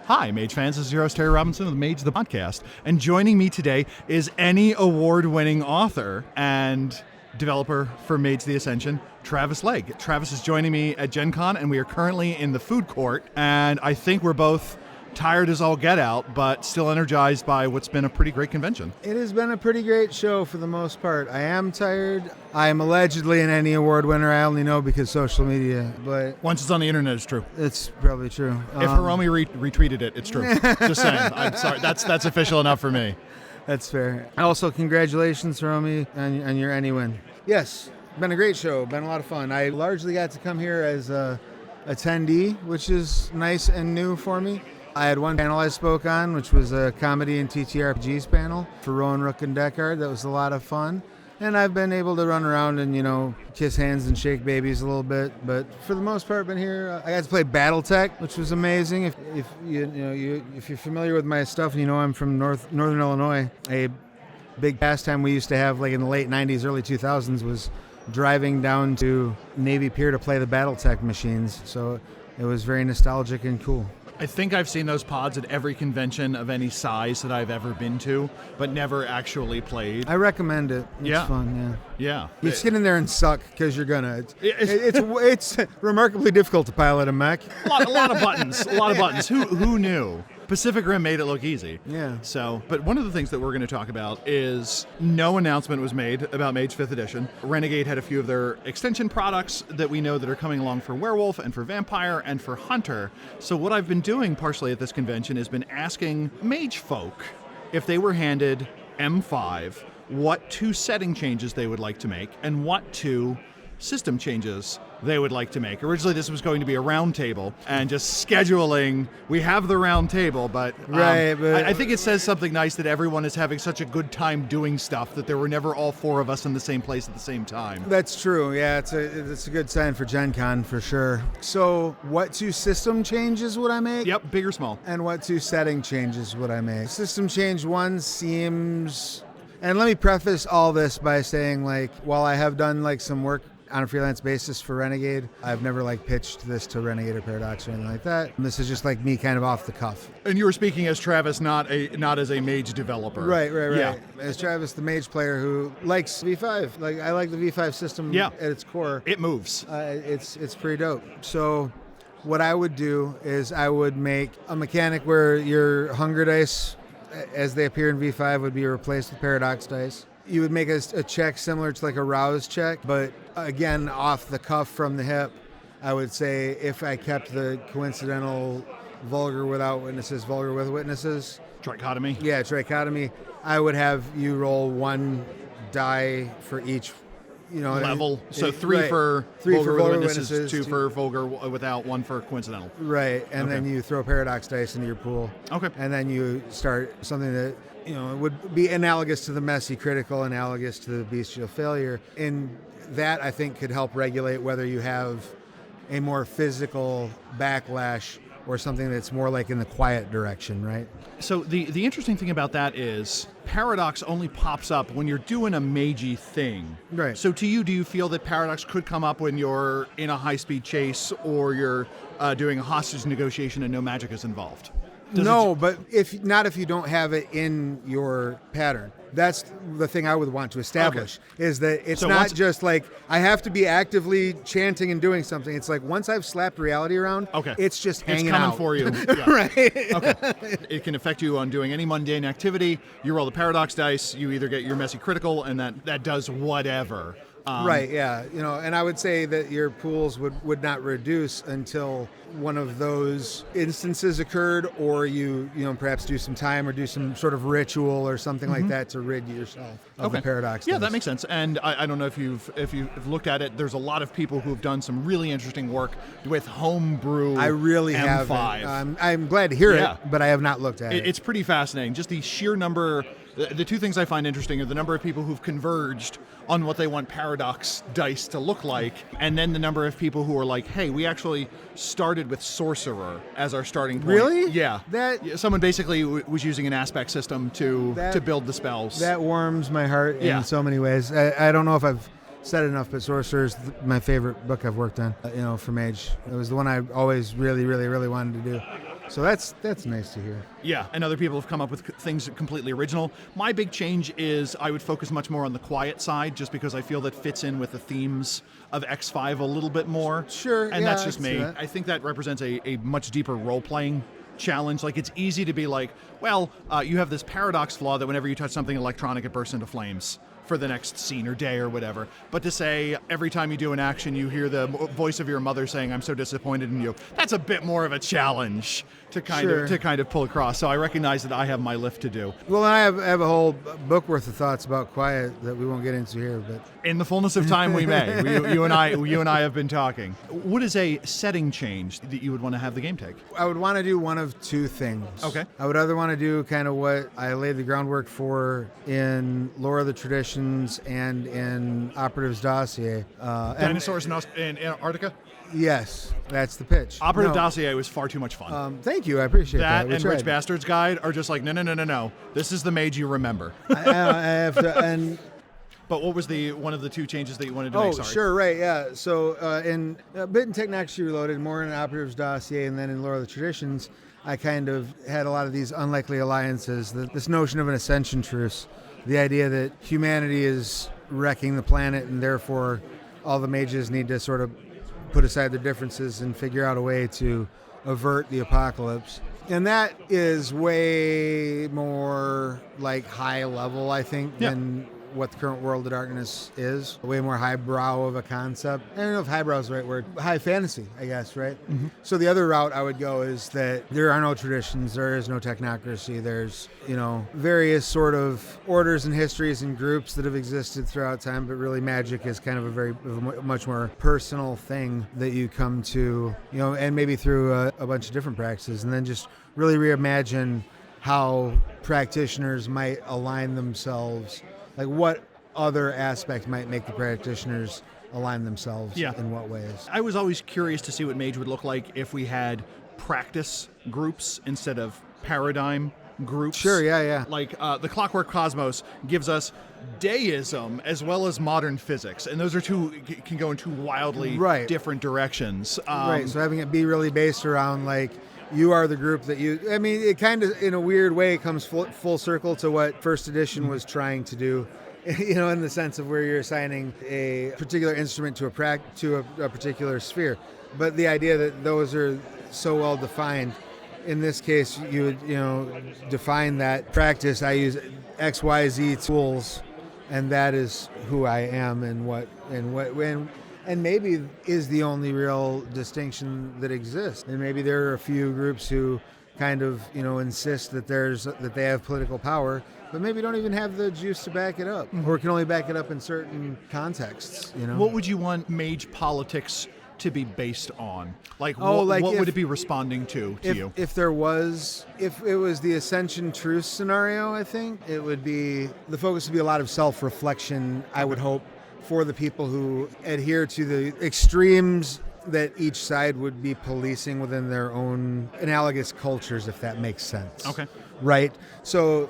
S1: Hi, Mage fans. This is your host, Terry Robinson of the Mage the Podcast. And joining me today is any award-winning author and developer for Mage the Ascension, Travis Legge. Travis is joining me at Gen Con, and we are currently in the food court. And I think we're both tired as all get out, but still energized by what's been a pretty great convention.
S4: It has been a pretty great show for the most part. I am tired. I am allegedly an Annie Award winner. I only know because social media, but
S1: Once it's on the internet, it's true.
S4: it's probably true.
S1: If Hiromi retweeted it, it's true. Just saying. I'm sorry. That's official enough for me.
S4: That's fair. Also, congratulations, Romy, on your Annie win. Yes, been a great show. Been a lot of fun. I largely got to come here as a attendee, which is nice and new for me. I had one panel I spoke on, which was a comedy and TTRPGs panel for Rowan, Rook, and Deckard. That was a lot of fun. And I've been able to run around and, kiss hands and shake babies a little bit. But for the most part, I've been here. I got to play BattleTech, which was amazing. If you're familiar with my stuff, and I'm from Northern Illinois, a big pastime we used to have in the late 90s, early 2000s was driving down to Navy Pier to play the BattleTech machines. So it was very nostalgic and cool.
S1: I think I've seen those pods at every convention of any size that I've ever been to, but never actually played.
S4: I recommend it. It's
S1: Yeah.
S4: fun,
S1: Yeah.
S4: You just get in there and suck because you're gonna. It's remarkably difficult to pilot a mech.
S1: A lot of buttons. A lot of buttons. Who knew? Pacific Rim made it look easy.
S4: Yeah.
S1: But one of the things that we're going to talk about is no announcement was made about Mage 5th Edition. Renegade had a few of their extension products that we know that are coming along for Werewolf and for Vampire and for Hunter. So what I've been doing partially at this convention has been asking Mage folk if they were handed M5, what 2 setting changes they would like to make and what 2 system changes they would like to make. Originally, this was going to be a round table, and just scheduling, we have the round table, but, I think it says something nice that everyone is having such a good time doing stuff that there were never all 4 of us in the same place at the same time.
S4: That's true. Yeah, it's a good sign for Gen Con for sure. So what 2 system changes would I make?
S1: Yep, big or small.
S4: And what 2 setting changes would I make? System change 1 seems... And let me preface all this by saying, while I have done some work on a freelance basis for Renegade, I've never pitched this to Renegade or Paradox or anything like that. This is just me kind of off the cuff.
S1: And you were speaking as Travis, not as a Mage developer.
S4: Right.
S1: Yeah.
S4: As Travis, the Mage player who likes V5. I like the V5 system at its core.
S1: It moves.
S4: It's pretty dope. So what I would do is I would make a mechanic where your hunger dice, as they appear in V5, would be replaced with Paradox dice. You would make a check similar to a rouse check, but again, off the cuff from the hip, I would say if I kept the coincidental vulgar without witnesses, vulgar with witnesses.
S1: Trichotomy?
S4: Yeah, trichotomy. I would have you roll 1 die for each
S1: level. So 3
S4: right.
S1: for
S4: 3
S1: vulgar
S4: for
S1: with
S4: vulgar
S1: witnesses, 2 for vulgar without, 1 for coincidental.
S4: Right, and then you throw Paradox dice into your pool.
S1: Okay.
S4: And then you start something that would be analogous to the messy critical, analogous to the bestial failure. And that, I think, could help regulate whether you have a more physical backlash or something that's more like in the quiet direction, right?
S1: So the interesting thing about that is Paradox only pops up when you're doing a magey thing.
S4: Right.
S1: So to you, do you feel that Paradox could come up when you're in a high-speed chase or you're doing a hostage negotiation and no magic is involved?
S4: But if you don't have it in your pattern. That's the thing I would want to establish, is that it's not just like I have to be actively chanting and doing something. It's like once I've slapped reality around, it's just hanging out.
S1: It's coming for you. Yeah.
S4: Right.
S1: Okay. It can affect you on doing any mundane activity. You roll the Paradox dice, you either get your messy critical, and that does whatever.
S4: Right, yeah. And I would say that your pools would not reduce until one of those instances occurred, or you perhaps do some time or do some sort of ritual or something like that to rid yourself of the paradox.
S1: Yeah, that makes sense. And I don't know if you've looked at it. There's a lot of people who've done some really interesting work with homebrew.
S4: I really
S1: M5.
S4: haven't. I'm glad to hear it, but I have not looked at it.
S1: It's pretty fascinating. Just the sheer number. The two things I find interesting are the number of people who've converged on what they want Paradox dice to look like, and then the number of people who are like, hey, we actually started with Sorcerer as our starting point.
S4: Really?
S1: Yeah. Someone basically was using an aspect system to build the spells.
S4: That warms my heart in so many ways. I don't know if I've said enough, but Sorcerer is my favorite book I've worked on, for Mage. It was the one I always really, really, really wanted to do. So that's nice to hear.
S1: Yeah, and other people have come up with things completely original. My big change is I would focus much more on the quiet side, just because I feel that fits in with the themes of X5 a little bit more.
S4: Sure,
S1: and that's just me.
S4: That.
S1: I think that represents a much deeper role-playing challenge. Like, it's easy to be like, well, you have this paradox flaw that whenever you touch something electronic, it bursts into flames for the next scene or day or whatever. But to say every time you do an action, you hear the voice of your mother saying, I'm so disappointed in you, that's a bit more of a challenge to kind of pull across. So I recognize that I have my lift to do.
S4: Well, I have a whole book worth of thoughts about quiet that we won't get into here, but
S1: in the fullness of time we may. You and I have been talking. What is a setting change that you would want to have the game take?
S4: I would want to do one of two things.
S1: Okay.
S4: I would either want to do kind of what I laid the groundwork for in Lore of the Traditions and in Operative's Dossier.
S1: Dinosaurs in Antarctica?
S4: Yes, that's the pitch.
S1: Operative Dossier was far too much fun.
S4: Thank you, I appreciate that.
S1: That and Rich Bastard's Guide are just like, no. This is the Mage you remember.
S4: I have to,
S1: but what was one of the two changes that you wanted to make? Sorry.
S4: Sure, right, yeah. So in Bit and Technology Reloaded, more in Operative's Dossier, and then in Lore of the Traditions, I kind of had a lot of these unlikely alliances, this notion of an ascension truce, the idea that humanity is wrecking the planet, and therefore all the mages need to sort of put aside their differences and figure out a way to avert the apocalypse. And that is way more like high level, I think, than what the current World of Darkness is. Way more highbrow of a concept. I don't know if highbrow is the right word. High fantasy, I guess, right? Mm-hmm. So the other route I would go is that there are no traditions, there is no technocracy, there's, various sort of orders and histories and groups that have existed throughout time, but really magic is kind of a much more personal thing that you come to, and maybe through a bunch of different practices, and then just really reimagine how practitioners might align themselves. Like, what other aspect might make the practitioners align themselves in what ways?
S1: I was always curious to see what Mage would look like if we had practice groups instead of paradigm groups.
S4: Sure, yeah.
S1: Like, the Clockwork Cosmos gives us deism as well as modern physics, and those are can go in two wildly different directions.
S4: Right, so having it be really based around, like, you are the group that it kind of, in a weird way, comes full circle to what first edition was trying to do, in the sense of where you're assigning a particular instrument to a particular sphere. But the idea that those are so well defined, in this case, you would, define that practice. I use XYZ tools, and that is who I am and maybe is the only real distinction that exists. And maybe there are a few groups who kind of, insist that they have political power, but maybe don't even have the juice to back it up, or can only back it up in certain contexts.
S1: What would you want Mage politics to be based on? Like, what would it be responding to you?
S4: If it was the Ascension Truce scenario, I think the focus would be a lot of self-reflection, I would hope, for the people who adhere to the extremes that each side would be policing within their own analogous cultures, if that makes sense.
S1: Okay.
S4: Right? So,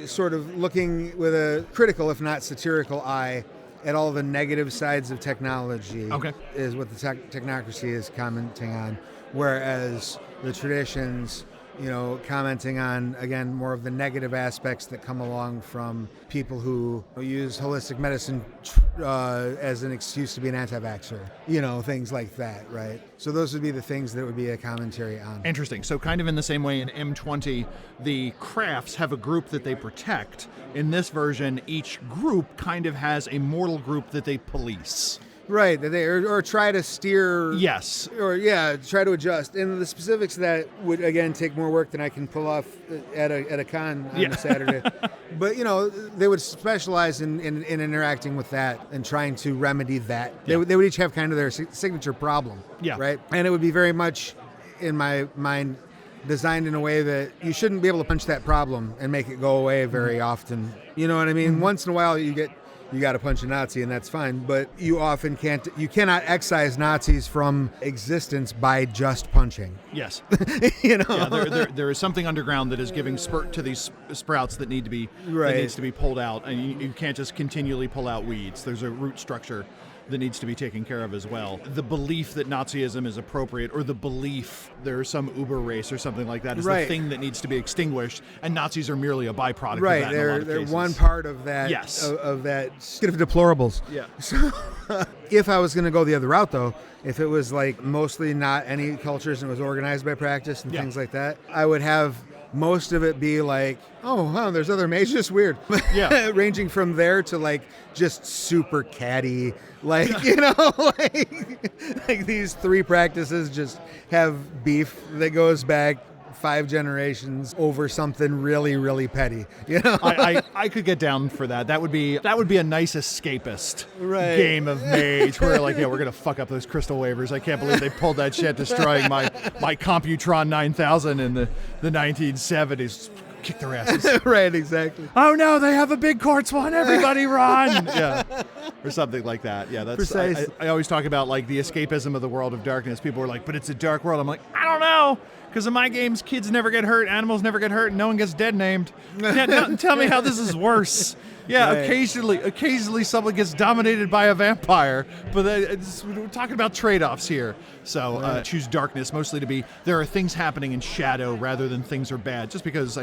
S4: sort of looking with a critical, if not satirical eye at all the negative sides of technology is what the technocracy is commenting on, whereas the traditions, commenting on, again, more of the negative aspects that come along from people who use holistic medicine as an excuse to be an anti-vaxxer, things like that, right? So those would be the things that would be a commentary on.
S1: Interesting. So kind of in the same way in M20, the crafts have a group that they protect. In this version, each group kind of has a mortal group that they police.
S4: Right, that they or try to steer.
S1: Yes.
S4: Or try to adjust. And the specifics of that would again take more work than I can pull off at a con on a Saturday. But they would specialize in interacting with that and trying to remedy that. They would each have kind of their signature problem.
S1: Yeah.
S4: Right, and it would be very much, in my mind, designed in a way that you shouldn't be able to punch that problem and make it go away very often. You know what I mean? Mm-hmm. Once in a while you got to punch a Nazi, and that's fine. But you often you cannot excise Nazis from existence by just punching.
S1: Yes. There is something underground that is giving spurt to these sprouts that need to be that needs to be pulled out, and you can't just continually pull out weeds. There's a root structure that needs to be taken care of as well. The belief that Nazism is appropriate, or the belief there is some uber race or something like that, is the thing that needs to be extinguished, and Nazis are merely a byproduct of that in a lot of
S4: they're
S1: cases.
S4: one part of that, of that skid of deplorables.
S1: Yeah.
S4: So, if I was going to go the other route, though, if it was like mostly not any cultures and it was organized by practice and things like that, I would have most of it be like, oh, wow, there's other mages, weird.
S1: Yeah.
S4: Ranging from there to like just super catty, like, like these 3 practices just have beef that goes back 5 generations over something really, really petty.
S1: I could get down for that. That would be a nice escapist game of Mage where we're gonna fuck up those crystal waivers. I can't believe they pulled that shit, destroying my Computron 9000 in the 1970s. Kick their asses.
S4: Right, exactly.
S1: Oh no, they have a big quartz one. Everybody run. Yeah. Or something like that. Yeah, that's
S4: precisely.
S1: I always talk about like the escapism of the world of darkness. People are like, but it's a dark world. I'm like, I don't know. Because in my games, kids never get hurt, animals never get hurt, and no one gets dead named. Tell me how this is worse. Yeah, right. Occasionally someone gets dominated by a vampire, but we're talking about trade-offs here. So choose darkness mostly to be, there are things happening in shadow rather than things are bad, just because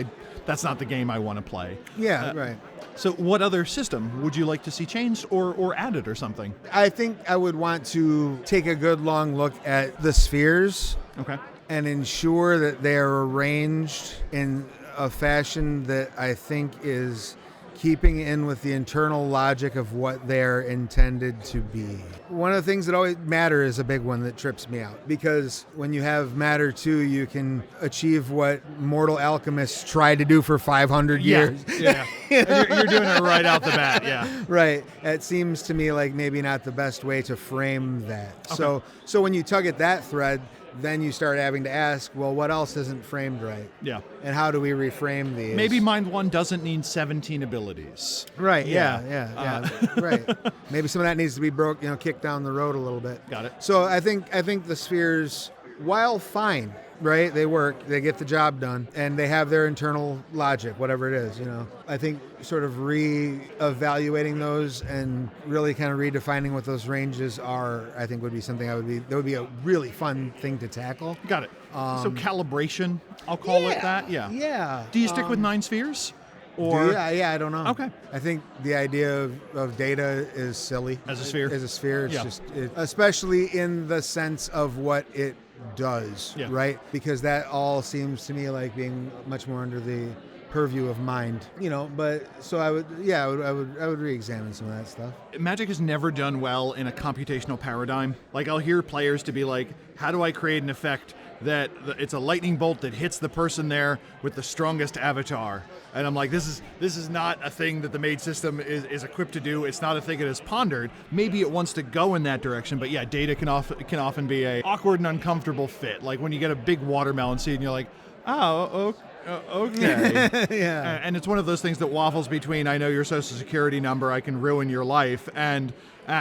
S1: that's not the game I want to play.
S4: Yeah, right.
S1: So what other system would you like to see changed or added or something?
S4: I think I would want to take a good long look at the spheres.
S1: Okay.
S4: And ensure that they are arranged in a fashion that I think is keeping in with the internal logic of what they're intended to be. One of the things that always matter is a big one that trips me out, because when you have matter 2, you can achieve what mortal alchemists tried to do for 500 years.
S1: Yeah. You're doing it right out the bat, yeah.
S4: Right. It seems to me like maybe not the best way to frame that.
S1: Okay.
S4: So when you tug at that thread, then you start having to ask, well, what else isn't framed right?
S1: Yeah.
S4: And how do we reframe these?
S1: Maybe Mind 1 doesn't need 17 abilities.
S4: Right, yeah. Right. Maybe some of that needs to be kicked down the road a little bit.
S1: Got it.
S4: So I think the spheres, while fine, right, they work, they get the job done, and they have their internal logic, whatever it is, I think sort of re-evaluating those and really kind of redefining what those ranges are, I think would be something that would be a really fun thing to tackle.
S1: Got it. So calibration, I'll call it that. Yeah.
S4: Yeah.
S1: Do you stick with 9 spheres? Or
S4: I don't know.
S1: Okay.
S4: I think the idea of data is silly.
S1: As a sphere?
S4: As a sphere. It's especially in the sense of what it does, right? Because that all seems to me like being much more under the purview of mind, but so I would re-examine some of that stuff.
S1: Magic has never done well in a computational paradigm. Like, I'll hear players to be like, how do I create an effect that it's a lightning bolt that hits the person there with the strongest avatar? And I'm like, this is not a thing that the Mage system is equipped to do. It's not a thing it has pondered. Maybe it wants to go in that direction, but data can often be a awkward and uncomfortable fit. Like when you get a big watermelon seed and you're like, Oh, okay.
S4: Yeah.
S1: And it's one of those things that waffles between, I know your social security number, I can ruin your life, and,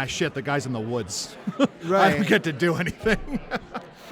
S1: shit, the guy's in the woods.
S4: Right.
S1: I don't get to do anything.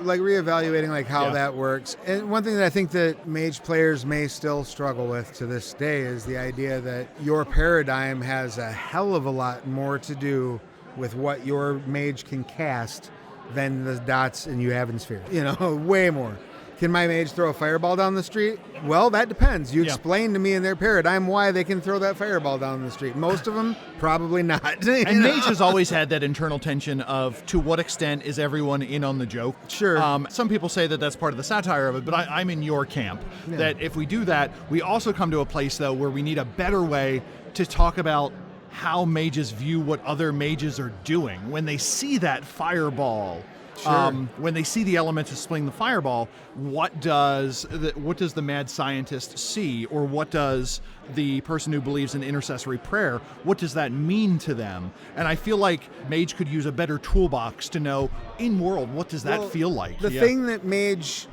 S4: Like reevaluating like how that works. And one thing that I think that Mage players may still struggle with to this day is the idea that your paradigm has a hell of a lot more to do with what your Mage can cast than the dots and you have in sphere. Way more. Can my Mage throw a fireball down the street? Well, that depends. You explain to me in their paradigm why they can throw that fireball down the street. Most of them, probably not.
S1: And Mage has always had that internal tension of, to what extent is everyone in on the joke?
S4: Sure.
S1: Some people say that that's part of the satire of it, but I'm in your camp.
S4: Yeah.
S1: That if we do that, we also come to a place, though, where we need a better way to talk about how mages view what other mages are doing. When they see that fireball,
S4: Sure.
S1: when they see the elemental swing the fireball, what does the mad scientist see, or what does the person who believes in intercessory prayer, what does that mean to them? And I feel like Mage could use a better toolbox to know, in world, what does that feel like?
S4: The thing that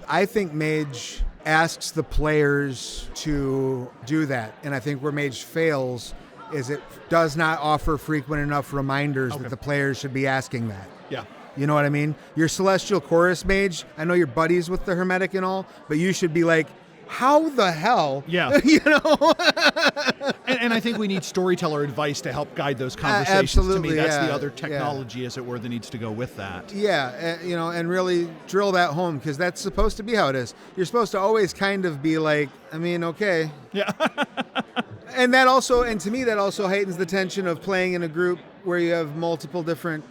S4: I think Mage asks the players to do that, and I think where Mage fails is it does not offer frequent enough reminders that the players should be asking that.
S1: Yeah.
S4: You know what I mean? Your Celestial Chorus Mage, I know you're buddies with the Hermetic and all, but you should be like, how the hell?
S1: Yeah. and I think we need storyteller advice to help guide those conversations.
S4: Absolutely,
S1: to me, that's
S4: yeah,
S1: the other technology, as it were, that needs to go with that.
S4: Yeah, and really drill that home, because that's supposed to be how it is. You're supposed to always kind of be like, okay.
S1: Yeah.
S4: And to me, that also heightens the tension of playing in a group where you have multiple different,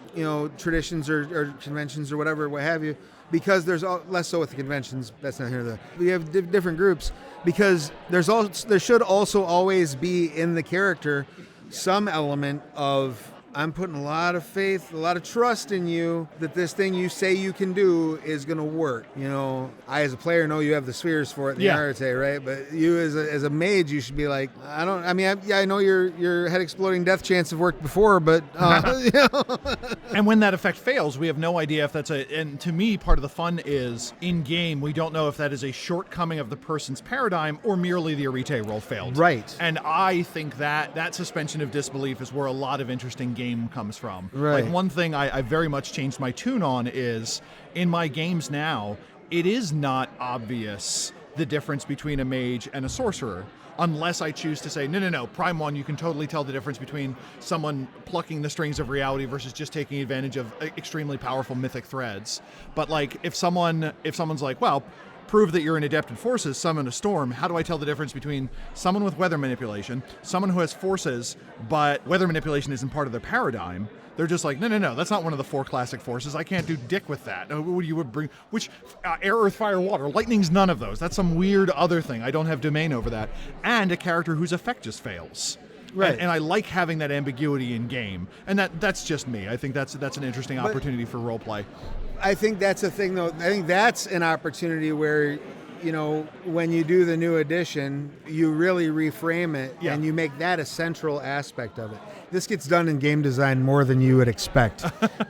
S4: traditions or conventions or whatever, what have you, because there's less so with the conventions. That's not here. We have different groups, because there should also always be in the character some element of, I'm putting a lot of faith, a lot of trust in you that this thing you say you can do is going to work. I as a player know you have the spheres for it in the Arete, right? But you as a mage, you should be like, I know your head exploding death chants have worked before, but
S1: And when that effect fails, we have no idea if that's and to me, part of the fun is in game, we don't know if that is a shortcoming of the person's paradigm or merely the Arete roll failed.
S4: Right.
S1: And I think that suspension of disbelief is where a lot of interesting game comes from.
S4: Right.
S1: Like, one thing I very much changed my tune on is, in my games now, it is not obvious the difference between a mage and a sorcerer, unless I choose to say, no, Prime 1, you can totally tell the difference between someone plucking the strings of reality versus just taking advantage of extremely powerful mythic threads. But like, if someone's like, well, prove that you're an adept in forces, summon a storm, how do I tell the difference between someone with weather manipulation, someone who has forces, but weather manipulation isn't part of their paradigm? They're just like, no, that's not one of the 4 classic forces. I can't do dick with that. You would bring, which, air, earth, fire, water. Lightning's none of those. That's some weird other thing. I don't have domain over that. And a character whose effect just fails.
S4: Right.
S1: And I like having that ambiguity in game. And that's just me. I think that's an interesting opportunity for roleplay.
S4: I think that's a thing, though. I think that's an opportunity where, when you do the new edition, you really reframe it and you make that a central aspect of it. This gets done in game design more than you would expect.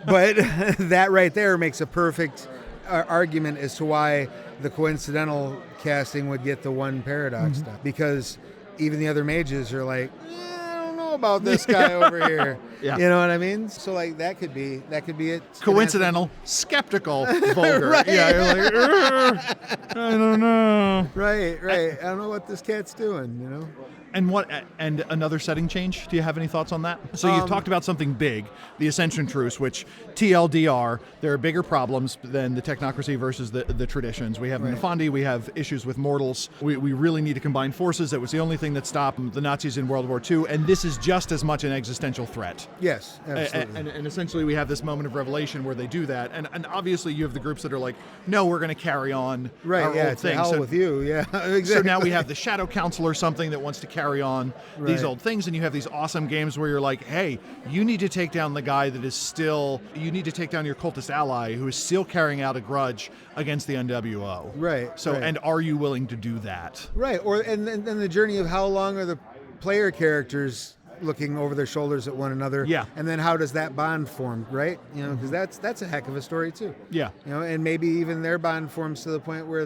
S4: But that right there makes a perfect argument as to why the coincidental casting would get the one paradox stuff. Because even the other mages are like, I don't know about this guy over here.
S1: Yeah.
S4: You know what I mean? So like that could be it.
S1: Coincidental, skeptical, vulgar.
S4: Right.
S1: Yeah, you're like, I don't know.
S4: Right. I don't know what this cat's doing,
S1: And another setting change? Do you have any thoughts on that? So you've talked about something big, the Ascension Truce, which TLDR, there are bigger problems than the technocracy versus the traditions. We have Nefandi, we have issues with mortals. We really need to combine forces. That was the only thing that stopped the Nazis in World War II, and this is just as much an existential threat.
S4: Yes, absolutely.
S1: And essentially we have this moment of revelation where they do that, and obviously you have the groups that are like, no, we're going to carry on our old thing.
S4: Hell with you, yeah, exactly.
S1: So now we have the Shadow Council or something that wants to carry on these old things, and you have these awesome games where you're like, hey, you need to take down the guy that is still, you need to take down your cultist ally who is still carrying out a grudge against the NWO.
S4: Right.
S1: So, and are you willing to do that?
S4: Right, and then the journey of how long are the player characters looking over their shoulders at one another.
S1: Yeah.
S4: And then how does that bond form, right? Because that's a heck of a story too.
S1: Yeah.
S4: And maybe even their bond forms to the point where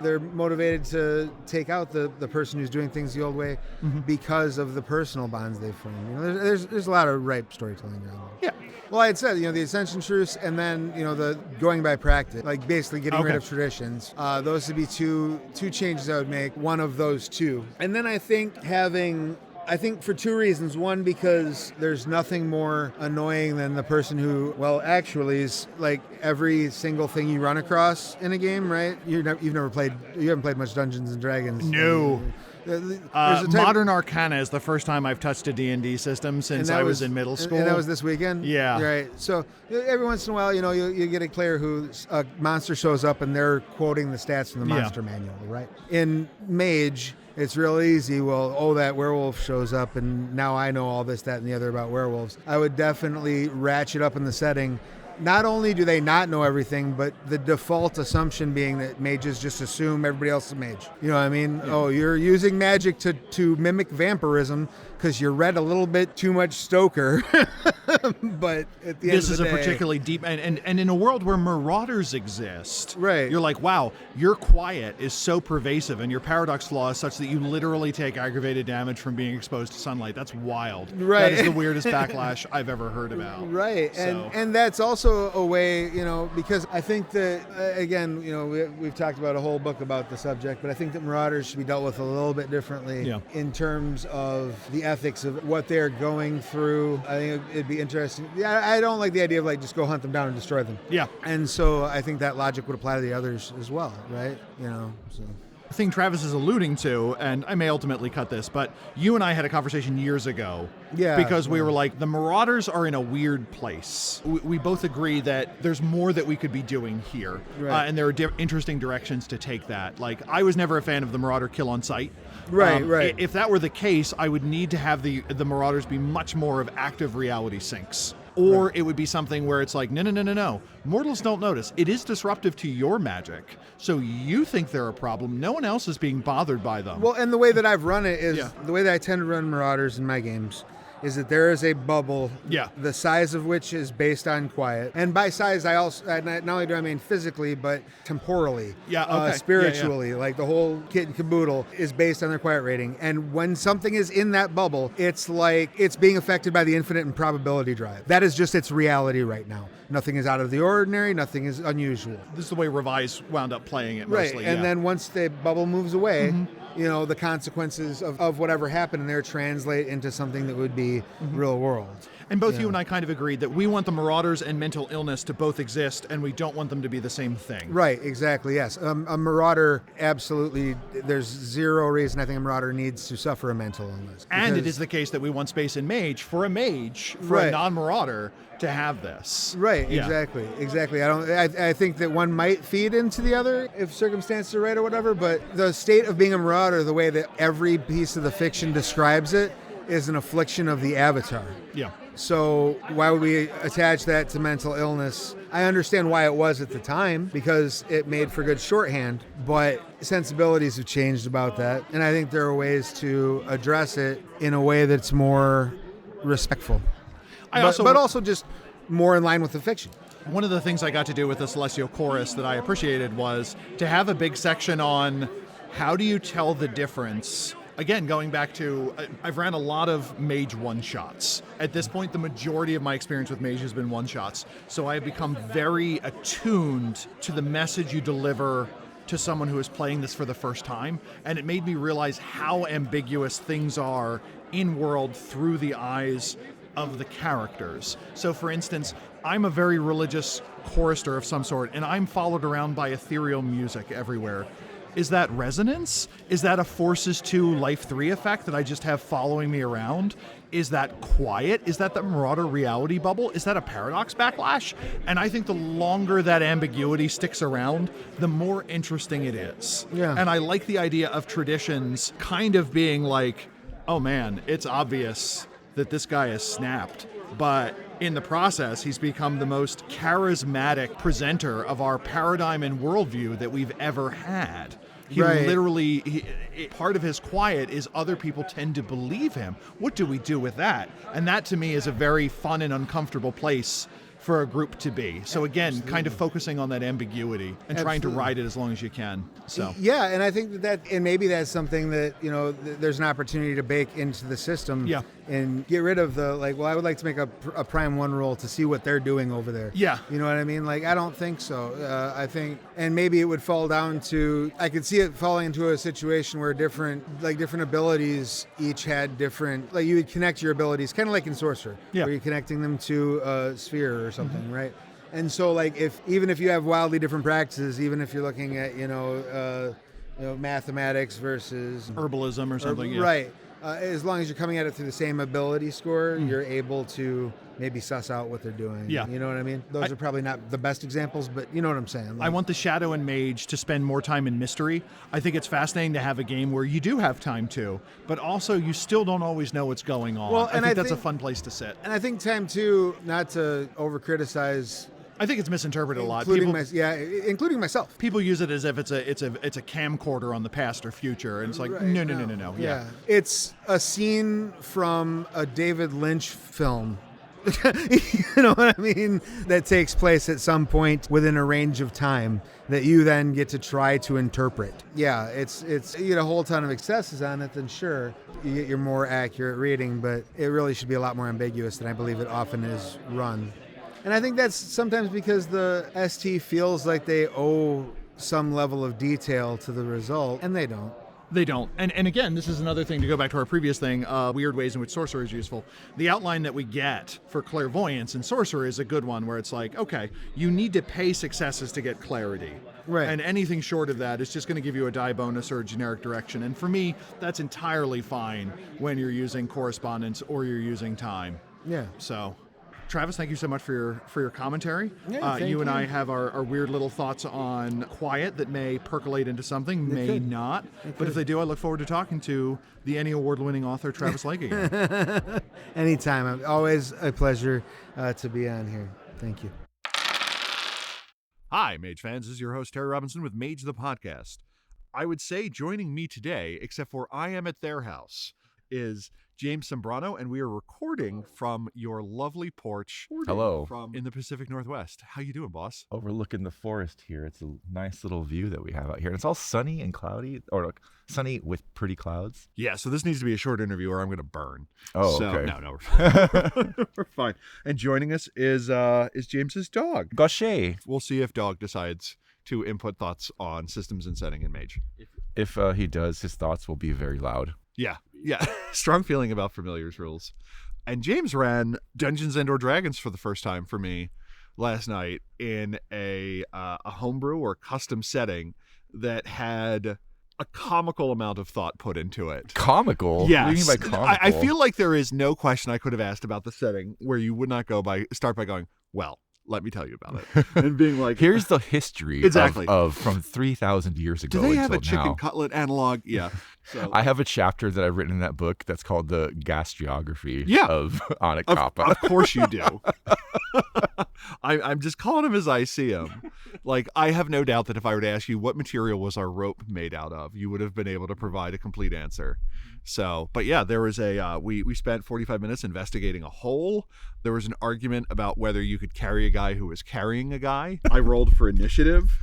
S4: they're motivated to take out the person who's doing things the old way because of the personal bonds they form. There's a lot of ripe storytelling around there.
S1: Yeah.
S4: Well, I had said, the Ascension Truce and then, the going by practice, like basically getting rid of traditions. Those would be two changes I would make, one of those two. And then I think for two reasons. One, because there's nothing more annoying than the person who, actually is like every single thing you run across in a game, right? You haven't played much Dungeons and Dragons.
S5: No. Modern Arcana is the first time I've touched a D&D system since I was in middle school.
S4: And that was this weekend?
S5: Yeah.
S4: Right. So every once in a while, you get a player who a monster shows up and they're quoting the stats from the monster manual, right? In Mage, it's real easy. Well, that werewolf shows up and now I know all this, that, and the other about werewolves. I would definitely ratchet up in the setting. Not only do they not know everything, but the default assumption being that mages just assume everybody else is a mage. You know what I mean? Yeah. Oh, you're using magic to mimic vampirism because you read a little bit too much Stoker. But at the end
S5: this
S4: of the day,
S5: is a particularly deep, and in a world where marauders exist,
S4: right?
S5: You're like, wow, your quiet is so pervasive, and your paradox flaw is such that you literally take aggravated damage from being exposed to sunlight. That's wild.
S4: Right.
S5: That is the weirdest backlash I've ever heard about.
S4: Right.
S5: So.
S4: And that's also a way, because I think that, again, we've talked about a whole book about the subject, but I think that marauders should be dealt with a little bit differently in terms of the ethics of what they're going through. I think it'd be interesting. I don't like the idea of just go hunt them down and destroy them.
S5: Yeah.
S4: And so I think that logic would apply to the others as well, right? So.
S5: The thing Travis is alluding to, and I may ultimately cut this, but you and I had a conversation years ago.
S4: Yeah.
S5: Because we were like, the Marauders are in a weird place. We both agree that there's more that we could be doing here.
S4: Right.
S5: And there are interesting directions to take that. Like, I was never a fan of the Marauder kill on sight.
S4: Right.
S5: If that were the case, I would need to have the Marauders be much more of active reality sinks. Or it would be something where it's like, no. Mortals don't notice. It is disruptive to your magic. So you think they're a problem. No one else is being bothered by them.
S4: Well, and the way that I've run it is, the way that I tend to run Marauders in my games is that there is a bubble, the size of which is based on quiet. And by size, I also, not only do I mean physically, but temporally, spiritually, like the whole kit and caboodle is based on their quiet rating. And when something is in that bubble, it's like it's being affected by the infinite and probability drive. That is just its reality right now. Nothing is out of the ordinary, nothing is unusual.
S5: This is the way Revise wound up playing it
S4: Right,
S5: mostly.
S4: and then once the bubble moves away, the consequences of whatever happened in there translate into something that would be real world.
S5: And both you and I kind of agreed that we want the Marauders and mental illness to both exist, and we don't want them to be the same thing.
S4: Right, exactly, yes. A Marauder, absolutely, there's zero reason I think a Marauder needs to suffer a mental illness.
S5: And it is the case that we want space in Mage, for a non-Marauder, to have this.
S4: Right, exactly. I think that one might feed into the other if circumstances are right or whatever, but the state of being a Marauder, the way that every piece of the fiction describes it, is an affliction of the avatar.
S5: Yeah.
S4: So why would we attach that to mental illness? I understand why it was at the time, because it made for good shorthand, but sensibilities have changed about that. And I think there are ways to address it in a way that's more respectful. But also just more in line with the fiction.
S5: One of the things I got to do with the Celestial Chorus that I appreciated was to have a big section on how do you tell the difference. Again, going back to, I've ran a lot of Mage one-shots. At this point, the majority of my experience with Mage has been one-shots. So I have become very attuned to the message you deliver to someone who is playing this for the first time. And it made me realize how ambiguous things are in world through the eyes of the characters. So for instance, I'm a very religious chorister of some sort, and I'm followed around by ethereal music everywhere. Is that resonance? Is that a Forces 2 Life 3 effect that I just have following me around? Is that quiet? Is that the Marauder reality bubble? Is that a paradox backlash? And I think the longer that ambiguity sticks around, the more interesting it is.
S4: Yeah.
S5: And I like the idea of traditions kind of being like, oh man, it's obvious that this guy has snapped, but in the process, he's become the most charismatic presenter of our paradigm and worldview that we've ever had. He
S4: Right.
S5: literally, part of his quiet is other people tend to believe him. What do we do with that? And that to me is a very fun and uncomfortable place for a group to be. So again, kind of focusing on that ambiguity and trying to ride it as long as you can. So
S4: Yeah, and I think and maybe that's something that, there's an opportunity to bake into the system.
S5: Yeah.
S4: And get rid of the, I would like to make a Prime 1 roll to see what they're doing over there.
S5: Yeah.
S4: You know what I mean? I don't think so. I think, and maybe it would fall down to, I could see it falling into a situation where different abilities each had different, you would connect your abilities, kind of like in Sorcerer, where you're connecting them to a sphere or something, right? And so, even if you have wildly different practices, even if you're looking at, mathematics versus
S5: herbalism or something. Yeah.
S4: Right. As long as you're coming at it through the same ability score, you're able to maybe suss out what they're doing.
S5: Yeah.
S4: You know what I mean? Those are probably not the best examples, but you know what I'm saying.
S5: I want the Shadow and Mage to spend more time in mystery. I think it's fascinating to have a game where you do have time to, but also you still don't always know what's going on.
S4: Well, and
S5: I think that's a fun place to sit.
S4: And I think time too, not to over-criticize.
S5: I think it's misinterpreted a lot.
S4: Including myself.
S5: People use it as if it's a camcorder on the past or future, and it's like no.
S4: Yeah, it's a scene from a David Lynch film. You know what I mean? That takes place at some point within a range of time that you then get to try to interpret. Yeah, it's you get a whole ton of excesses on it, then sure, you get your more accurate reading, but it really should be a lot more ambiguous than I believe it often is run. And I think that's sometimes because the ST feels like they owe some level of detail to the result, and they don't.
S5: They don't. And again, this is another thing to go back to our previous thing, weird ways in which Sorcerer is useful. The outline that we get for clairvoyance in Sorcerer is a good one, where it's like, okay, you need to pay successes to get clarity.
S4: Right.
S5: And anything short of that is just going to give you a die bonus or a generic direction. And for me, that's entirely fine when you're using correspondence or you're using time.
S4: Yeah.
S5: So, Travis, thank you so much for your commentary.
S4: Yeah,
S5: you and I have our weird little thoughts on quiet that may percolate into something, may not. But if they do, I look forward to talking to the Emmy Award-winning author Travis Legge again.
S4: Anytime. Always a pleasure to be on here. Thank you.
S1: Hi, Mage fans. This is your host, Terry Robinson with Mage the Podcast. I would say joining me today, except for I am at their house, is James Sambrano, and we are recording from your lovely porch.
S6: Hello.
S1: In the Pacific Northwest. How you doing, boss?
S6: Overlooking the forest here. It's a nice little view that we have out here. And it's all sunny and cloudy, or sunny with pretty clouds.
S1: Yeah, so this needs to be a short interview or I'm going to burn.
S6: Oh,
S1: so,
S6: okay.
S1: No, we're fine. And joining us is James's dog.
S6: Gaucher.
S1: We'll see if dog decides to input thoughts on systems and setting in Mage.
S6: If he does, his thoughts will be very loud.
S1: Yeah. Strong feeling about Familiars rules. And James ran Dungeons & or Dragons for the first time for me last night in a homebrew or custom setting that had a comical amount of thought put into it.
S6: Comical?
S1: Yes.
S6: What do you mean by comical?
S1: I feel like there is no question I could have asked about the setting where you would not start by going, well, let me tell you about it. And being like,
S6: here's the history
S1: exactly.
S6: of from 3,000 years ago.
S1: Do they have a chicken
S6: now.
S1: cutlet analog? Yeah. So,
S6: I have a chapter that I've written in that book that's called the gas geography of Anakapa.
S1: Of course you do. I'm just calling him as I see him. Like, I have no doubt that if I were to ask you what material was our rope made out of, you would have been able to provide a complete answer. So, but yeah, there was we spent 45 minutes investigating a hole. There was an argument about whether you could carry a guy who was carrying a guy. I rolled for initiative.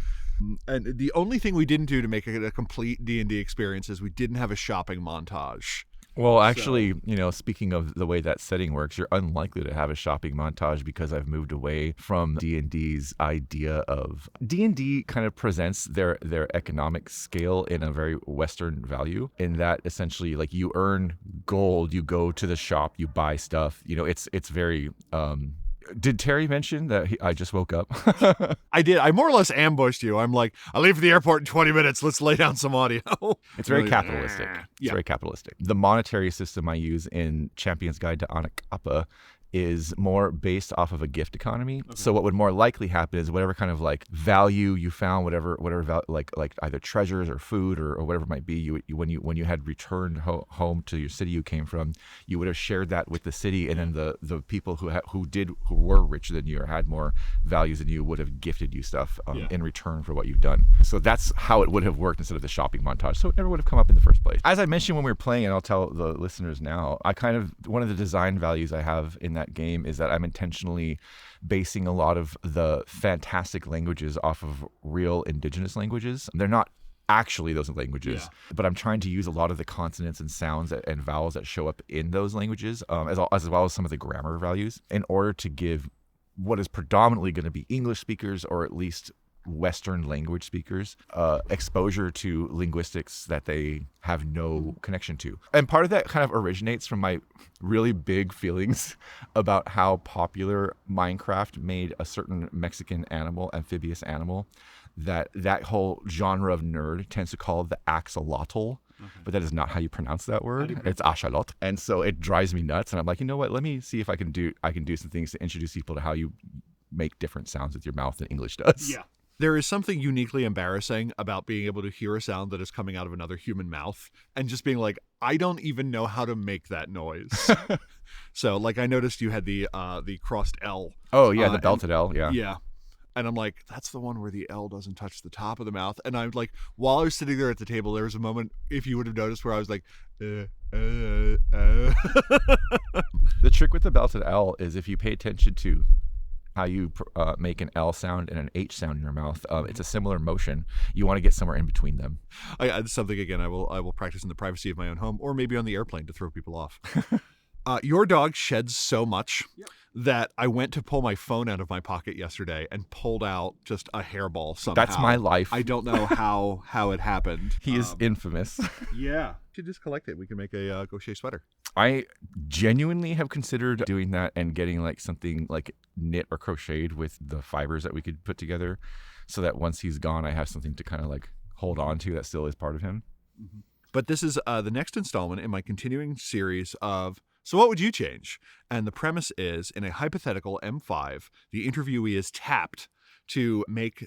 S1: And the only thing we didn't do to make it a complete D&D experience is we didn't have a shopping montage.
S6: Well, actually, speaking of the way that setting works, you're unlikely to have a shopping montage because I've moved away from D&D's idea of... D&D kind of presents their economic scale in a very Western value, in that essentially, like, you earn gold, you go to the shop, you buy stuff. It's very... Did Terry mention that I just woke up?
S1: I did. I more or less ambushed you. I'm like, I leave for the airport in 20 minutes. Let's lay down some audio.
S6: It's very capitalistic. It's very capitalistic. The monetary system I use in Champion's Guide to Anakapa is more based off of a gift economy. So what would more likely happen is whatever kind of like value you found, whatever like either treasures or food or whatever it might be, when you had returned home to your city you came from, you would have shared that with the city, and then the people who were richer than you or had more values than you would have gifted you stuff in return for what you've done. So that's how it would have worked instead of the shopping montage. So it never would have come up in the first place. As I mentioned when we were playing, and I'll tell the listeners now, one of the design values I have in that game is that I'm intentionally basing a lot of the fantastic languages off of real indigenous languages. They're not actually those languages, but I'm trying to use a lot of the consonants and sounds and vowels that show up in those languages, as well as some of the grammar values, in order to give what is predominantly going to be English speakers, or at least Western language speakers, exposure to linguistics that they have no connection to. And part of that kind of originates from my really big feelings about how popular Minecraft made a certain Mexican animal, amphibious animal, that whole genre of nerd tends to call the axolotl. But that is not how you pronounce that word. It's axolotl. And so it drives me nuts. And I'm like, you know what? Let me see if I can do some things to introduce people to how you make different sounds with your mouth than English does.
S1: Yeah. There is something uniquely embarrassing about being able to hear a sound that is coming out of another human mouth and just being like, I don't even know how to make that noise. So, like, I noticed you had the crossed L.
S6: Oh, yeah, the belted L, yeah.
S1: Yeah. And I'm like, that's the one where the L doesn't touch the top of the mouth. And I'm like, while I was sitting there at the table, there was a moment, if you would have noticed, where I was like, The
S6: trick with the belted L is if you pay attention to how you make an L sound and an H sound in your mouth, it's a similar motion. You want to get somewhere in between them.
S1: It's something, again, I will practice in the privacy of my own home, or maybe on the airplane to throw people off. Your dog sheds so much that I went to pull my phone out of my pocket yesterday and pulled out just a hairball somehow.
S6: That's my life.
S1: I don't know how it happened.
S6: He is infamous.
S1: Yeah. You should just collect it. We can make a crochet sweater.
S6: I genuinely have considered doing that and getting like something like knit or crocheted with the fibers that we could put together, so that once he's gone, I have something to kind of like hold on to that still is part of him.
S1: Mm-hmm. But this is the next installment in my continuing series of So What Would You Change? And the premise is, in a hypothetical M5, the interviewee is tapped to make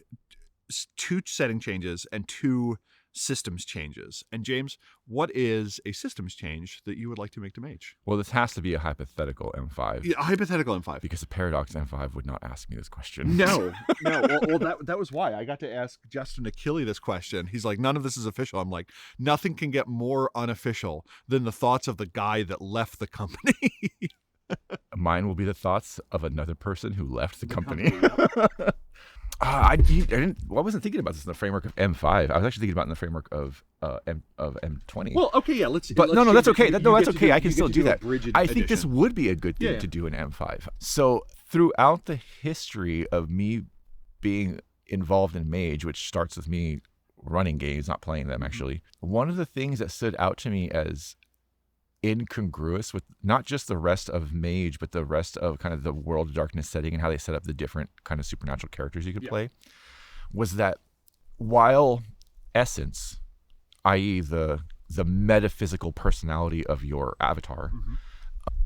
S1: 2 setting changes and 2 systems changes. And James, what is a systems change that you would like to make to Mage?
S6: Well, this has to be a hypothetical M5.
S1: Yeah, a hypothetical M5.
S6: Because a Paradox M5 would not ask me this question.
S1: No. Well, that was why I got to ask Justin Achille this question. He's like, none of this is official. I'm like, nothing can get more unofficial than the thoughts of the guy that left the company.
S6: Mine will be the thoughts of another person who left the company. I wasn't thinking about this in the framework of M5. I was actually thinking about it in the framework of M20.
S1: Well, okay, yeah, let's.
S6: But no, that's okay. That's okay. I can still do that. I think
S1: edition.
S6: this would be a good thing to do in M5. So throughout the history of me being involved in Mage, which starts with me running games, not playing them actually, one of the things that stood out to me as incongruous with not just the rest of Mage, but the rest of kind of the World of Darkness setting and how they set up the different kind of supernatural characters you could play, was that while essence, i.e. the metaphysical personality of your avatar,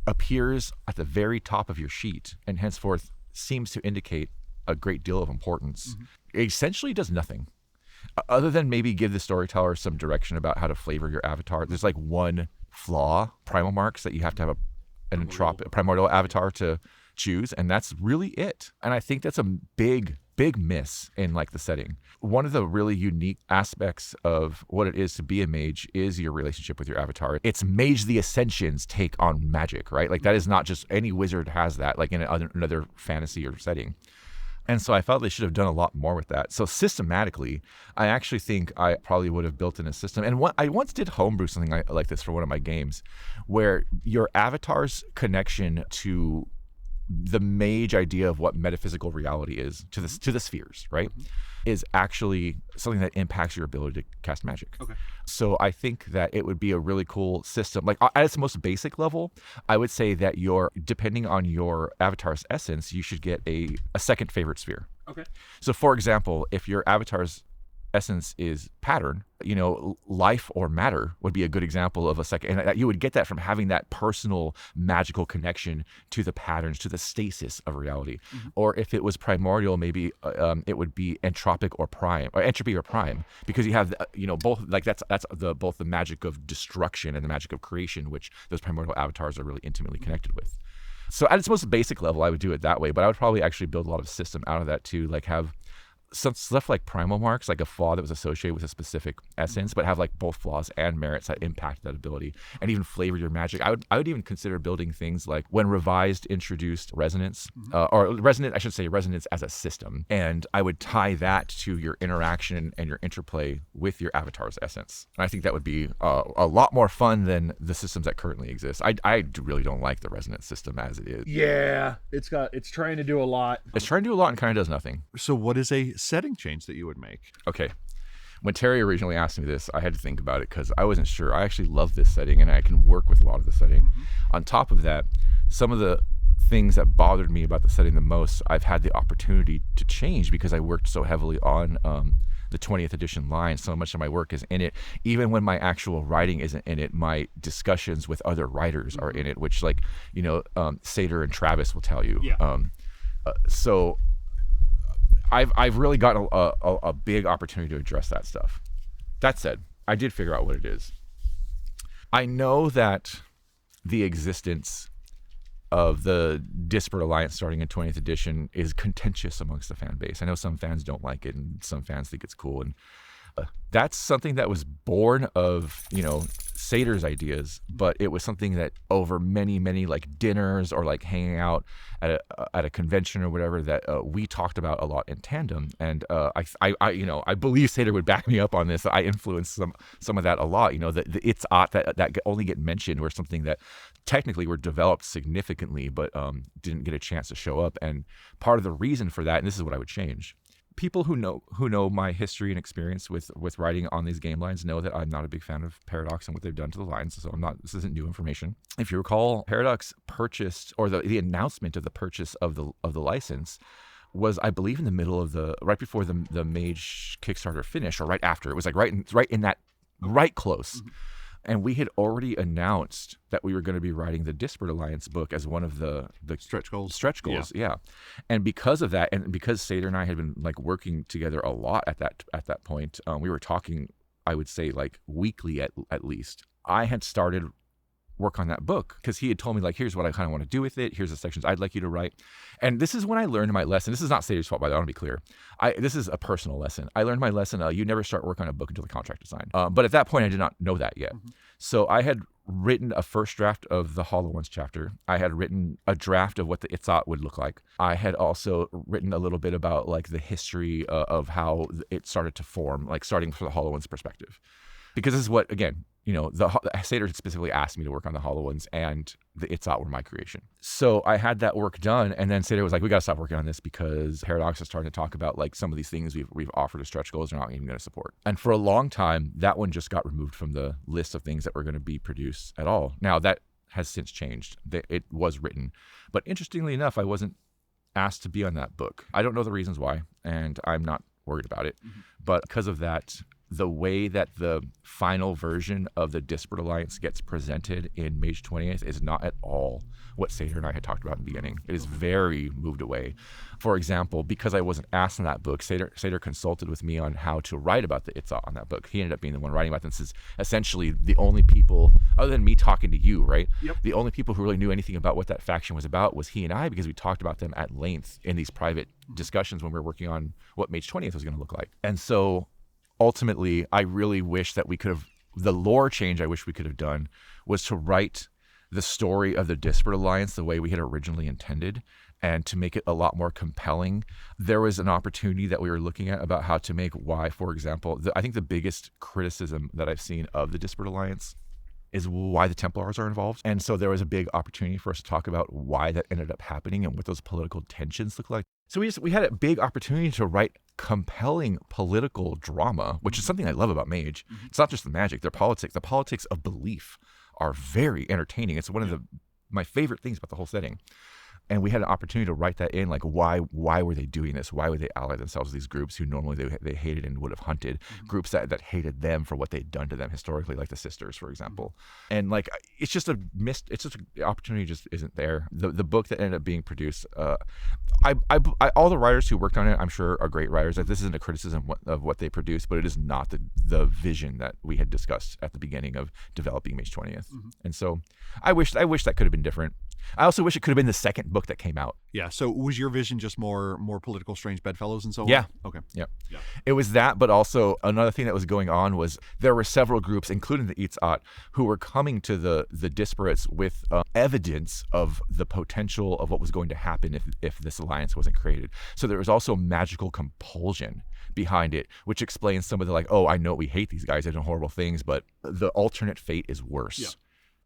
S6: appears at the very top of your sheet and henceforth seems to indicate a great deal of importance, it essentially does nothing other than maybe give the storyteller some direction about how to flavor your avatar. There's like one flaw, primal marks, that you have to have a primordial avatar to choose, and that's really it. And I think that's a big miss in like the setting. One of the really unique aspects of what it is to be a mage is your relationship with your avatar. It's Mage the Ascension's take on magic, right? Like that is not just any wizard has that, like in another fantasy or setting. And so I felt they should have done a lot more with that. So systematically, I actually think I probably would have built in a system. And I once did homebrew something like this for one of my games, where your avatar's connection to the mage idea of what metaphysical reality is, to the spheres, right, is actually something that impacts your ability to cast magic. Okay. So I think that it would be a really cool system. Like at its most basic level, I would say that depending on your avatar's essence, you should get a second favorite sphere. Okay. So for example, if your avatar's essence is pattern, life or matter would be a good example of a second. And you would get that from having that personal magical connection to the patterns, to the stasis of reality. Or if it was primordial, maybe it would be entropic or prime, or entropy or prime, because you have, both, like that's both the magic of destruction and the magic of creation, which those primordial avatars are really intimately connected with. So at its most basic level, I would do it that way, but I would probably actually build a lot of system out of that too, like have some stuff like primal marks, like a flaw that was associated with a specific essence, but have like both flaws and merits that impact that ability, and even flavor your magic. I would even consider building things like when Revised introduced resonance, or resonance, I should say resonance as a system, and I would tie that to your interaction and your interplay with your avatar's essence. And I think that would be a lot more fun than the systems that currently exist. I really don't like the resonance system as it is.
S5: Yeah, it's trying to do a lot.
S6: It's trying to do a lot and kind of does nothing.
S1: So what is a setting change that you would make?
S6: Okay. When Terry originally asked me this, I had to think about it because I wasn't sure. I actually love this setting and I can work with a lot of the setting. On top of that, some of the things that bothered me about the setting the most, I've had the opportunity to change because I worked so heavily on the 20th edition line. So much of my work is in it. Even when my actual writing isn't in it, my discussions with other writers are in it, which Sater and Travis will tell you.
S5: Yeah.
S6: So I've really gotten a big opportunity to address that stuff. That said, I did figure out what it is. I know that the existence of the Disparate Alliance starting in 20th edition is contentious amongst the fan base. I know some fans don't like it and some fans think it's cool. And that's something that was born of, Sater's ideas, but it was something that over many, many like dinners or like hanging out at a convention or whatever that we talked about a lot in tandem. And I believe Sater would back me up on this. I influenced some of that a lot. The it's that only get mentioned were something that technically were developed significantly, but didn't get a chance to show up. And part of the reason for that, and this is what I would change. People who know my history and experience with writing on these game lines know that I'm not a big fan of Paradox and what they've done to the lines. So this isn't new information. If you recall, Paradox purchased, or the announcement of the purchase of the license was, I believe, in the middle of right before the Mage Kickstarter finish, or right after. It was like right close. And we had already announced that we were going to be writing the Disparate Alliance book as one of the
S1: stretch goals.
S6: Yeah. And because of that, and because Sater and I had been like working together a lot at that point, we were talking, I would say, like weekly at least. I had started work on that book because he had told me, like, here's what I kind of want to do with it. Here's the sections I'd like you to write. And this is when I learned my lesson. This is not Sater's fault, by the way, I want to be clear. This is a personal lesson. I learned my lesson. You never start work on a book until the contract is signed. But at that point, I did not know that yet. So I had written a first draft of the Hollow Ones chapter. I had written a draft of what the Itzat would look like. I had also written a little bit about like the history of how it started to form, like starting from the Hollow Ones perspective. Because this is what, again, the Sater specifically asked me to work on the Hollow Ones, and the Itzat were my creation. So I had that work done, and then Sater was like, we got to stop working on this because Paradox is starting to talk about like some of these things we've offered as stretch goals they're not even going to support. And for a long time, that one just got removed from the list of things that were going to be produced at all. Now, that has since changed. It was written. But interestingly enough, I wasn't asked to be on that book. I don't know the reasons why, and I'm not worried about it. But because of that, the way that the final version of the Disparate Alliance gets presented in Mage 20th is not at all what Sater and I had talked about in the beginning. It is very moved away. For example, because I wasn't asked in that book, Sater consulted with me on how to write about the Itzat on that book. He ended up being the one writing about this. This is essentially the only people, other than me talking to you, right? Yep. The only people who really knew anything about what that faction was about was he and I, because we talked about them at length in these private discussions when we were working on what Mage 20th was going to look like. And so ultimately, I really wish that we could have, the lore change I wish we could have done was to write the story of the Disparate Alliance the way we had originally intended and to make it a lot more compelling. There was an opportunity that we were looking at about how to make why, for example, I think the biggest criticism that I've seen of the Disparate Alliance is why the Templars are involved. And so there was a big opportunity for us to talk about why that ended up happening and what those political tensions look like. So we had a big opportunity to write compelling political drama, which is something I love about Mage. It's not just the magic, their politics. The politics of belief are very entertaining. It's one of my favorite things about the whole setting. And we had an opportunity to write that in, like why were they doing this? Why would they ally themselves with these groups who normally they hated and would have hunted, groups that hated them for what they'd done to them historically, like the Sisters, for example. And like it's just an opportunity just isn't there. The book that ended up being produced, all the writers who worked on it, I'm sure are great writers. Like, this isn't a criticism of what they produced, but it is not the vision that we had discussed at the beginning of developing Mage 20th. And so I wish that could have been different. I also wish it could have been the second book that came out.
S1: Yeah. So was your vision just more political strange bedfellows and so on?
S6: Yeah.
S1: Okay.
S6: Yeah. It was that, but also another thing that was going on was there were several groups, including the Itzat, who were coming to the Disparates with evidence of the potential of what was going to happen if this alliance wasn't created. So there was also magical compulsion behind it, which explains some of the, like, oh, I know we hate these guys, they're doing horrible things, but the alternate fate is worse.
S1: Yeah.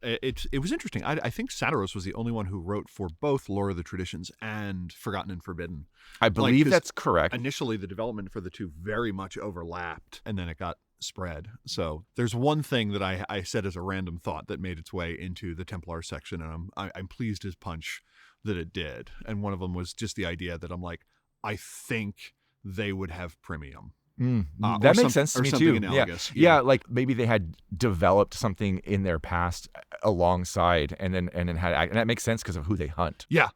S1: It was interesting. I think Satiros was the only one who wrote for both Lore of the Traditions and Forgotten and Forbidden.
S6: I believe that's correct.
S1: Initially, the development for the two very much overlapped, and then it got spread. So there's one thing that I said as a random thought that made its way into the Templar section, and I'm pleased as punch that it did. And one of them was just the idea that I'm like, I think they would have premium.
S6: That makes sense to me too.
S1: Analogous,
S6: yeah, like maybe they had developed something in their past alongside, and then and that makes sense because of who they hunt.
S1: Yeah,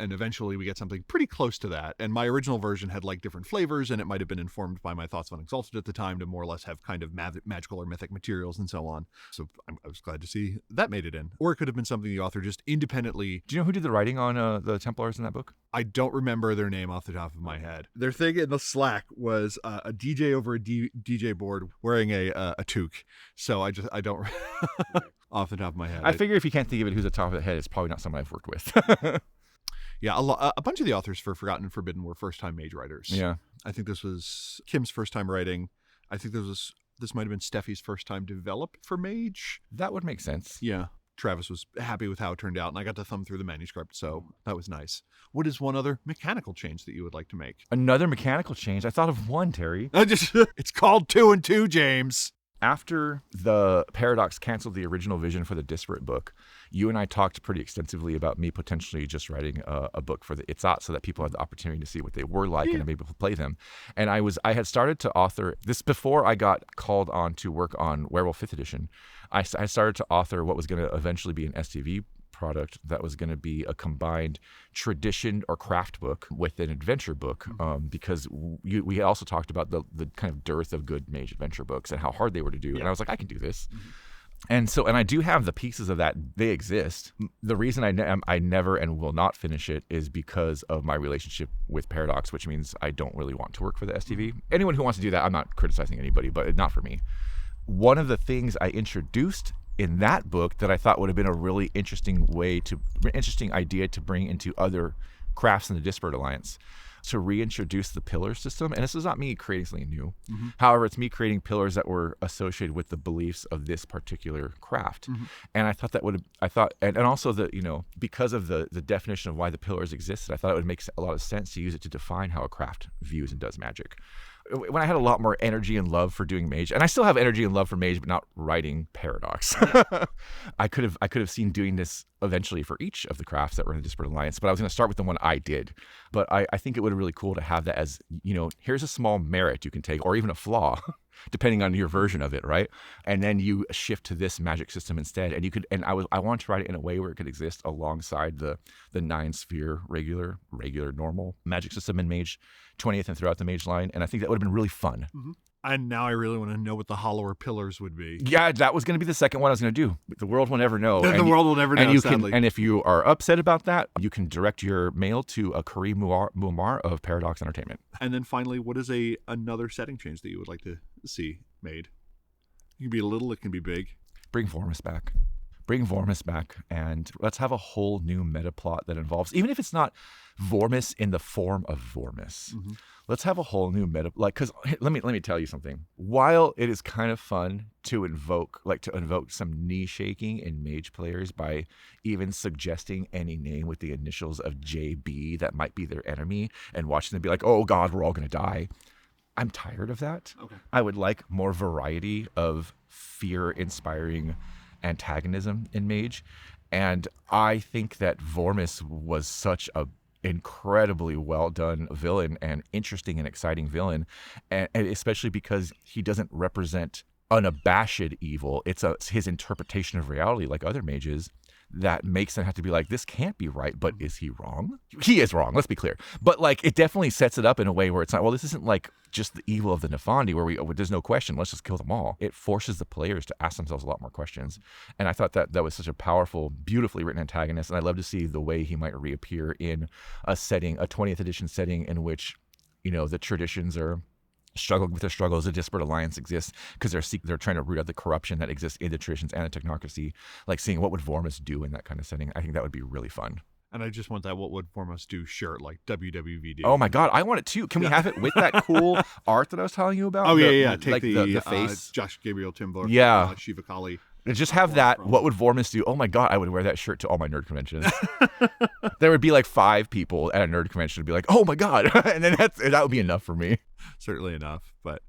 S1: and eventually we get something pretty close to that. And my original version had like different flavors, and it might have been informed by my thoughts on Exalted at the time to more or less have kind of magical or mythic materials and so on. So I was glad to see that made it in. Or it could have been something the author just independently.
S6: Do you know who did the writing on the Templars in that book?
S1: I don't remember their name off the top of my head. Their thing in the Slack was a DJ over a DJ board wearing a toque. So I don't off the top of my head.
S6: I figure if you can't think of it who's at the top of the head, it's probably not someone I've worked with.
S1: Yeah, a bunch of the authors for Forgotten and Forbidden were first-time Mage writers.
S6: Yeah.
S1: I think this was Kim's first time writing. I think this might have been Steffi's first time developed for Mage.
S6: That would make sense.
S1: Yeah. Travis was happy with how it turned out, and I got to thumb through the manuscript, so that was nice. What is one other mechanical change that you would like to make?
S6: Another mechanical change? I thought of one, Terry.
S1: It's called 2 and 2, James.
S6: After the Paradox canceled the original vision for the Disparate book, you and I talked pretty extensively about me potentially just writing a book for the Itzat so that people had the opportunity to see what they were like and to be able to play them. And I had started to author this before I got called on to work on Werewolf 5th edition. I started to author what was going to eventually be an STV product that was going to be a combined tradition or craft book with an adventure book, because we had also talked about the kind of dearth of good Mage adventure books and how hard they were to do. And I was like, I can do this. And I do have the pieces of that. They exist. The reason I never and will not finish it is because of my relationship with Paradox, which means I don't really want to work for the STV. Anyone who wants to do that, I'm not criticizing anybody, but not for me. One of the things I introduced in that book that I thought would have been a really interesting idea to bring into other crafts in the Disparate Alliance, to reintroduce the pillar system. And this is not me creating something new. However, it's me creating pillars that were associated with the beliefs of this particular craft. And I thought and also because of the definition of why the pillars existed, I thought it would make a lot of sense to use it to define how a craft views and does magic. When I had a lot more energy and love for doing Mage, and I still have energy and love for Mage, but not writing Paradox. I could have seen doing this eventually for each of the crafts that were in the Disparate Alliance, but I was going to start with the one I did. But I think it would have really cool to have that as, here's a small merit you can take, or even a flaw, depending on your version of it, right? And then you shift to this magic system instead. And I want to write it in a way where it could exist alongside the 9-sphere regular normal magic system in Mage 20th and throughout the Mage line. And I think that would have been really fun.
S1: And now I really want to know what the hollower pillars would be.
S6: Yeah, that was going to be the second one I was going to do. The world will never know.
S1: The world will never know, sadly.
S6: And if you are upset about that, you can direct your mail to Kareem Muammar of Paradox Entertainment.
S1: And then finally, what is another setting change that you would like to see made? It can be little, it can be big.
S6: Bring Vormis back. Bring Vormis back, and let's have a whole new meta plot that involves, even if it's not Vormis in the form of Vormis, let's have a whole new meta. Because let me tell you something. While it is kind of fun to invoke some knee shaking in Mage players by even suggesting any name with the initials of JB that might be their enemy, and watching them be like, "Oh God, we're all gonna die." I'm tired of that. Okay. I would like more variety of fear-inspiring antagonism in Mage. And I think that Vormis was such a incredibly well done villain and interesting and exciting villain, and especially because he doesn't represent unabashed evil. It's his interpretation of reality, like other mages, that makes them have to be like, this can't be right, but is he wrong? He is wrong, let's be clear. But like, it definitely sets it up in a way where it's not, well, this isn't like just the evil of the Nefandi where there's no question, let's just kill them all. It forces the players to ask themselves a lot more questions. And I thought that was such a powerful, beautifully written antagonist, and I'd love to see the way he might reappear in a setting, a 20th edition setting in which, the traditions are struggling with their struggles. A disparate alliance exists because they're trying to root out the corruption that exists in the traditions and the technocracy. Like seeing what would Vormis do in that kind of setting, I think that would be really fun.
S1: And I just want that "what would Vormis do" shirt, like WWVD.
S6: Oh my God, I want it too. Can we have it with that cool art that I was telling you about?
S1: Oh yeah. Take
S6: like
S1: the
S6: face.
S1: Josh Gabriel Timber.
S6: Yeah.
S1: Shiva Kali.
S6: Just have that. What would Vormis do? Oh my God, I would wear that shirt to all my nerd conventions. There would be like 5 people at a nerd convention and be like, oh my God. And then that would be enough for me.
S1: Certainly enough. But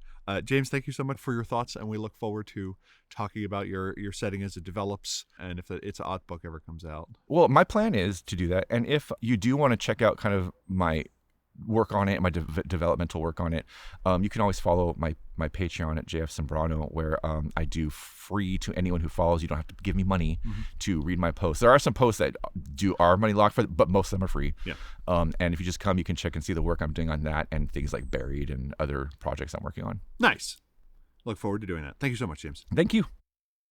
S1: James, thank you so much for your thoughts, and we look forward to talking about your setting as it develops and if It's an Odd book ever comes out.
S6: Well, my plan is to do that. And if you do want to check out kind of my work on it, my developmental work on it, you can always follow my Patreon at JF Sambrano, where I do free to anyone who follows. You don't have to give me money to read my posts. There are some posts that are money locked for, but most of them are free.
S1: Yeah.
S6: And if you just come, you can check and see the work I'm doing on that and things like Buried and other projects I'm working on.
S1: Nice. Look forward to doing that. Thank you so much, James.
S6: Thank you.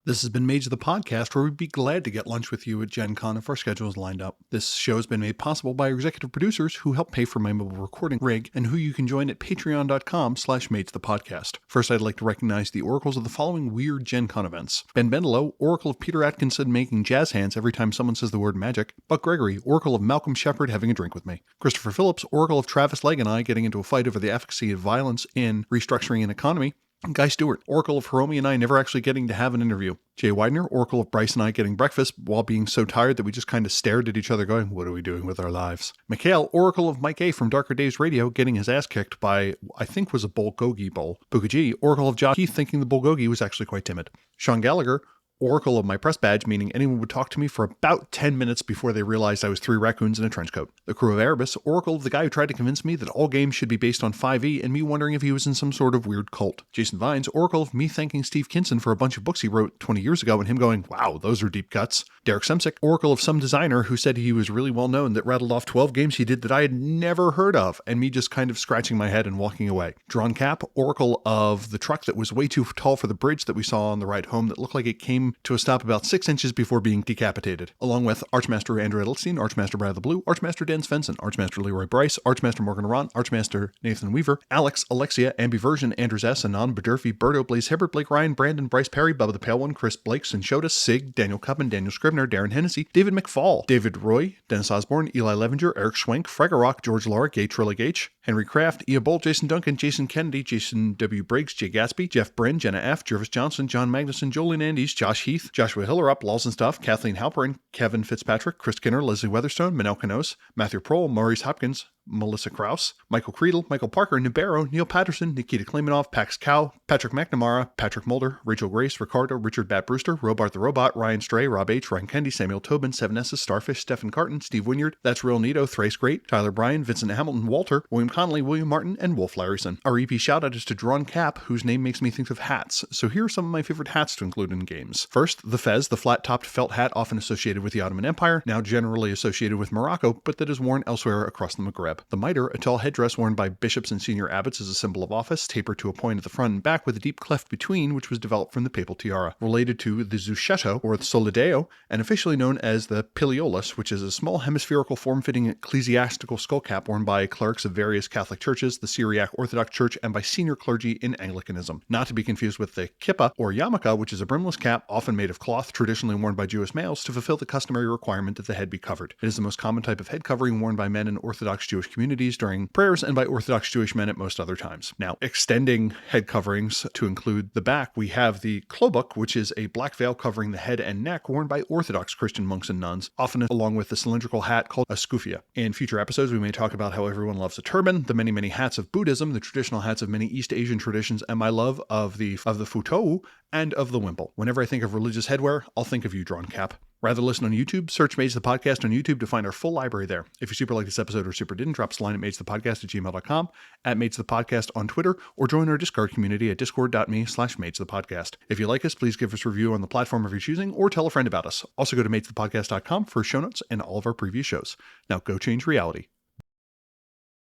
S1: This has been Mage the Podcast, where we'd be glad to get lunch with you at Gen Con if our schedule is lined up. This show has been made possible by our executive producers who help pay for my mobile recording rig and who you can join at patreon.com/magethepodcast. First, I'd like to recognize the oracles of the following weird Gen Con events. Ben Bendelow, Oracle of Peter Atkinson making jazz hands every time someone says the word magic. Buck Gregory, Oracle of Malcolm Shepard having a drink with me. Christopher Phillips, Oracle of Travis Legge and I getting into a fight over the efficacy of violence in restructuring an economy. Guy Stewart, Oracle of Hiromi and I never actually getting to have an interview. Jay Widener, Oracle of Bryce and I getting breakfast while being so tired that we just kind of stared at each other going, what are we doing with our lives? Mikhail, Oracle of Mike A from Darker Days Radio, getting his ass kicked by, I think was a bulgogi bowl. Bukaji, Oracle of Josh Keith thinking the bulgogi was actually quite timid. Sean Gallagher, Oracle of my press badge, meaning anyone would talk to me for about 10 minutes before they realized I was 3 raccoons in a trench coat. The crew of Erebus, Oracle of the guy who tried to convince me that all games should be based on 5e and me wondering if he was in some sort of weird cult. Jason Vines, Oracle of me thanking Steve Kinson for a bunch of books he wrote 20 years ago and him going, wow, those are deep cuts. Derek Semsick, Oracle of some designer who said he was really well known that rattled off 12 games he did that I had never heard of, and me just kind of scratching my head and walking away. Drawn Cap, Oracle of the truck that was way too tall for the bridge that we saw on the ride home that looked like it came to a stop about 6 inches before being decapitated, along with Archmaster Andrew Edelstein, Archmaster Brad the Blue, Archmaster Dan Svensson, Archmaster Leroy Bryce, Archmaster Morgan Ron, Archmaster Nathan Weaver, Alex, Alexia, Ambiversion, Andrews S, Anon, Bedurfy, Berto, Blaze Hibbert, Blake Ryan, Brandon, Bryce Perry, Bubba the Pale One, Chris Blake, Sinshota, Sig, Daniel Cuppen, Daniel Scribner, Darren Hennessy, David McFall, David Roy, Dennis Osborne, Eli Levenger, Eric Schwenk, Fregarock, George Laura, Gay Trillig H, Henry Kraft, Ia Bolt, Jason Duncan, Jason Kennedy, Jason W. Briggs, Jay Gatsby, Jeff Bryn, Jenna F, Jervis Johnson, John Magnuson, Jolene Andes, Josh Heath, Joshua Hillerup, Laws and Stuff, Kathleen Halperin, Kevin Fitzpatrick, Chris Kinner, Leslie Weatherstone, Manel Canos, Matthew Prohl, Maurice Hopkins, Melissa Krause, Michael Creedle, Michael Parker, Nibero, Neil Patterson, Nikita Klemenov, Pax Cow, Patrick McNamara, Patrick Mulder, Rachel Grace, Ricardo, Richard Bat Brewster, Robart the Robot, Ryan Stray, Rob H, Ryan Kendi, Samuel Tobin, 7S's, Starfish, Stephen Carton, Steve Wynyard, That's Real Neato, Thrace Great, Tyler Bryan, Vincent Hamilton, Walter, William Connolly, William Martin, and Wolf Larryson. Our EP shoutout is to Drawn Cap, whose name makes me think of hats, so here are some of my favorite hats to include in games. First, the Fez, the flat-topped felt hat often associated with the Ottoman Empire, now generally associated with Morocco, but that is worn elsewhere across the Maghreb. The mitre, a tall headdress worn by bishops and senior abbots as a symbol of office, tapered to a point at the front and back with a deep cleft between, which was developed from the papal tiara. Related to the Zucchetto, or the Solideo, and officially known as the Piliolus, which is a small hemispherical form-fitting ecclesiastical skullcap worn by clerics of various Catholic churches, the Syriac Orthodox Church, and by senior clergy in Anglicanism. Not to be confused with the kippa, or yarmulke, which is a brimless cap, often made of cloth, traditionally worn by Jewish males to fulfill the customary requirement that the head be covered. It is the most common type of head covering worn by men in Orthodox Jewish communities during prayers and by Orthodox Jewish men at most other times. Now, extending head coverings to include the back, we have the klobuk, which is a black veil covering the head and neck worn by Orthodox Christian monks and nuns, often along with the cylindrical hat called a skufia. In future episodes, we may talk about how everyone loves a turban, the many hats of Buddhism, the traditional hats of many East Asian traditions, and my love of the futou and of the wimple. Whenever I think of religious headwear, I'll think of you, Drawn Cap. Rather listen on YouTube, search Mage the Podcast on YouTube to find our full library there. If you super like this episode or super didn't, drop us a line at magethepodcast@gmail.com, at Mage the Podcast on Twitter, or join our Discord community at discord.me/magethepodcast. If you like us, please give us a review on the platform of your choosing, or tell a friend about us. Also go to magethepodcast.com for show notes and all of our previous shows. Now go change reality.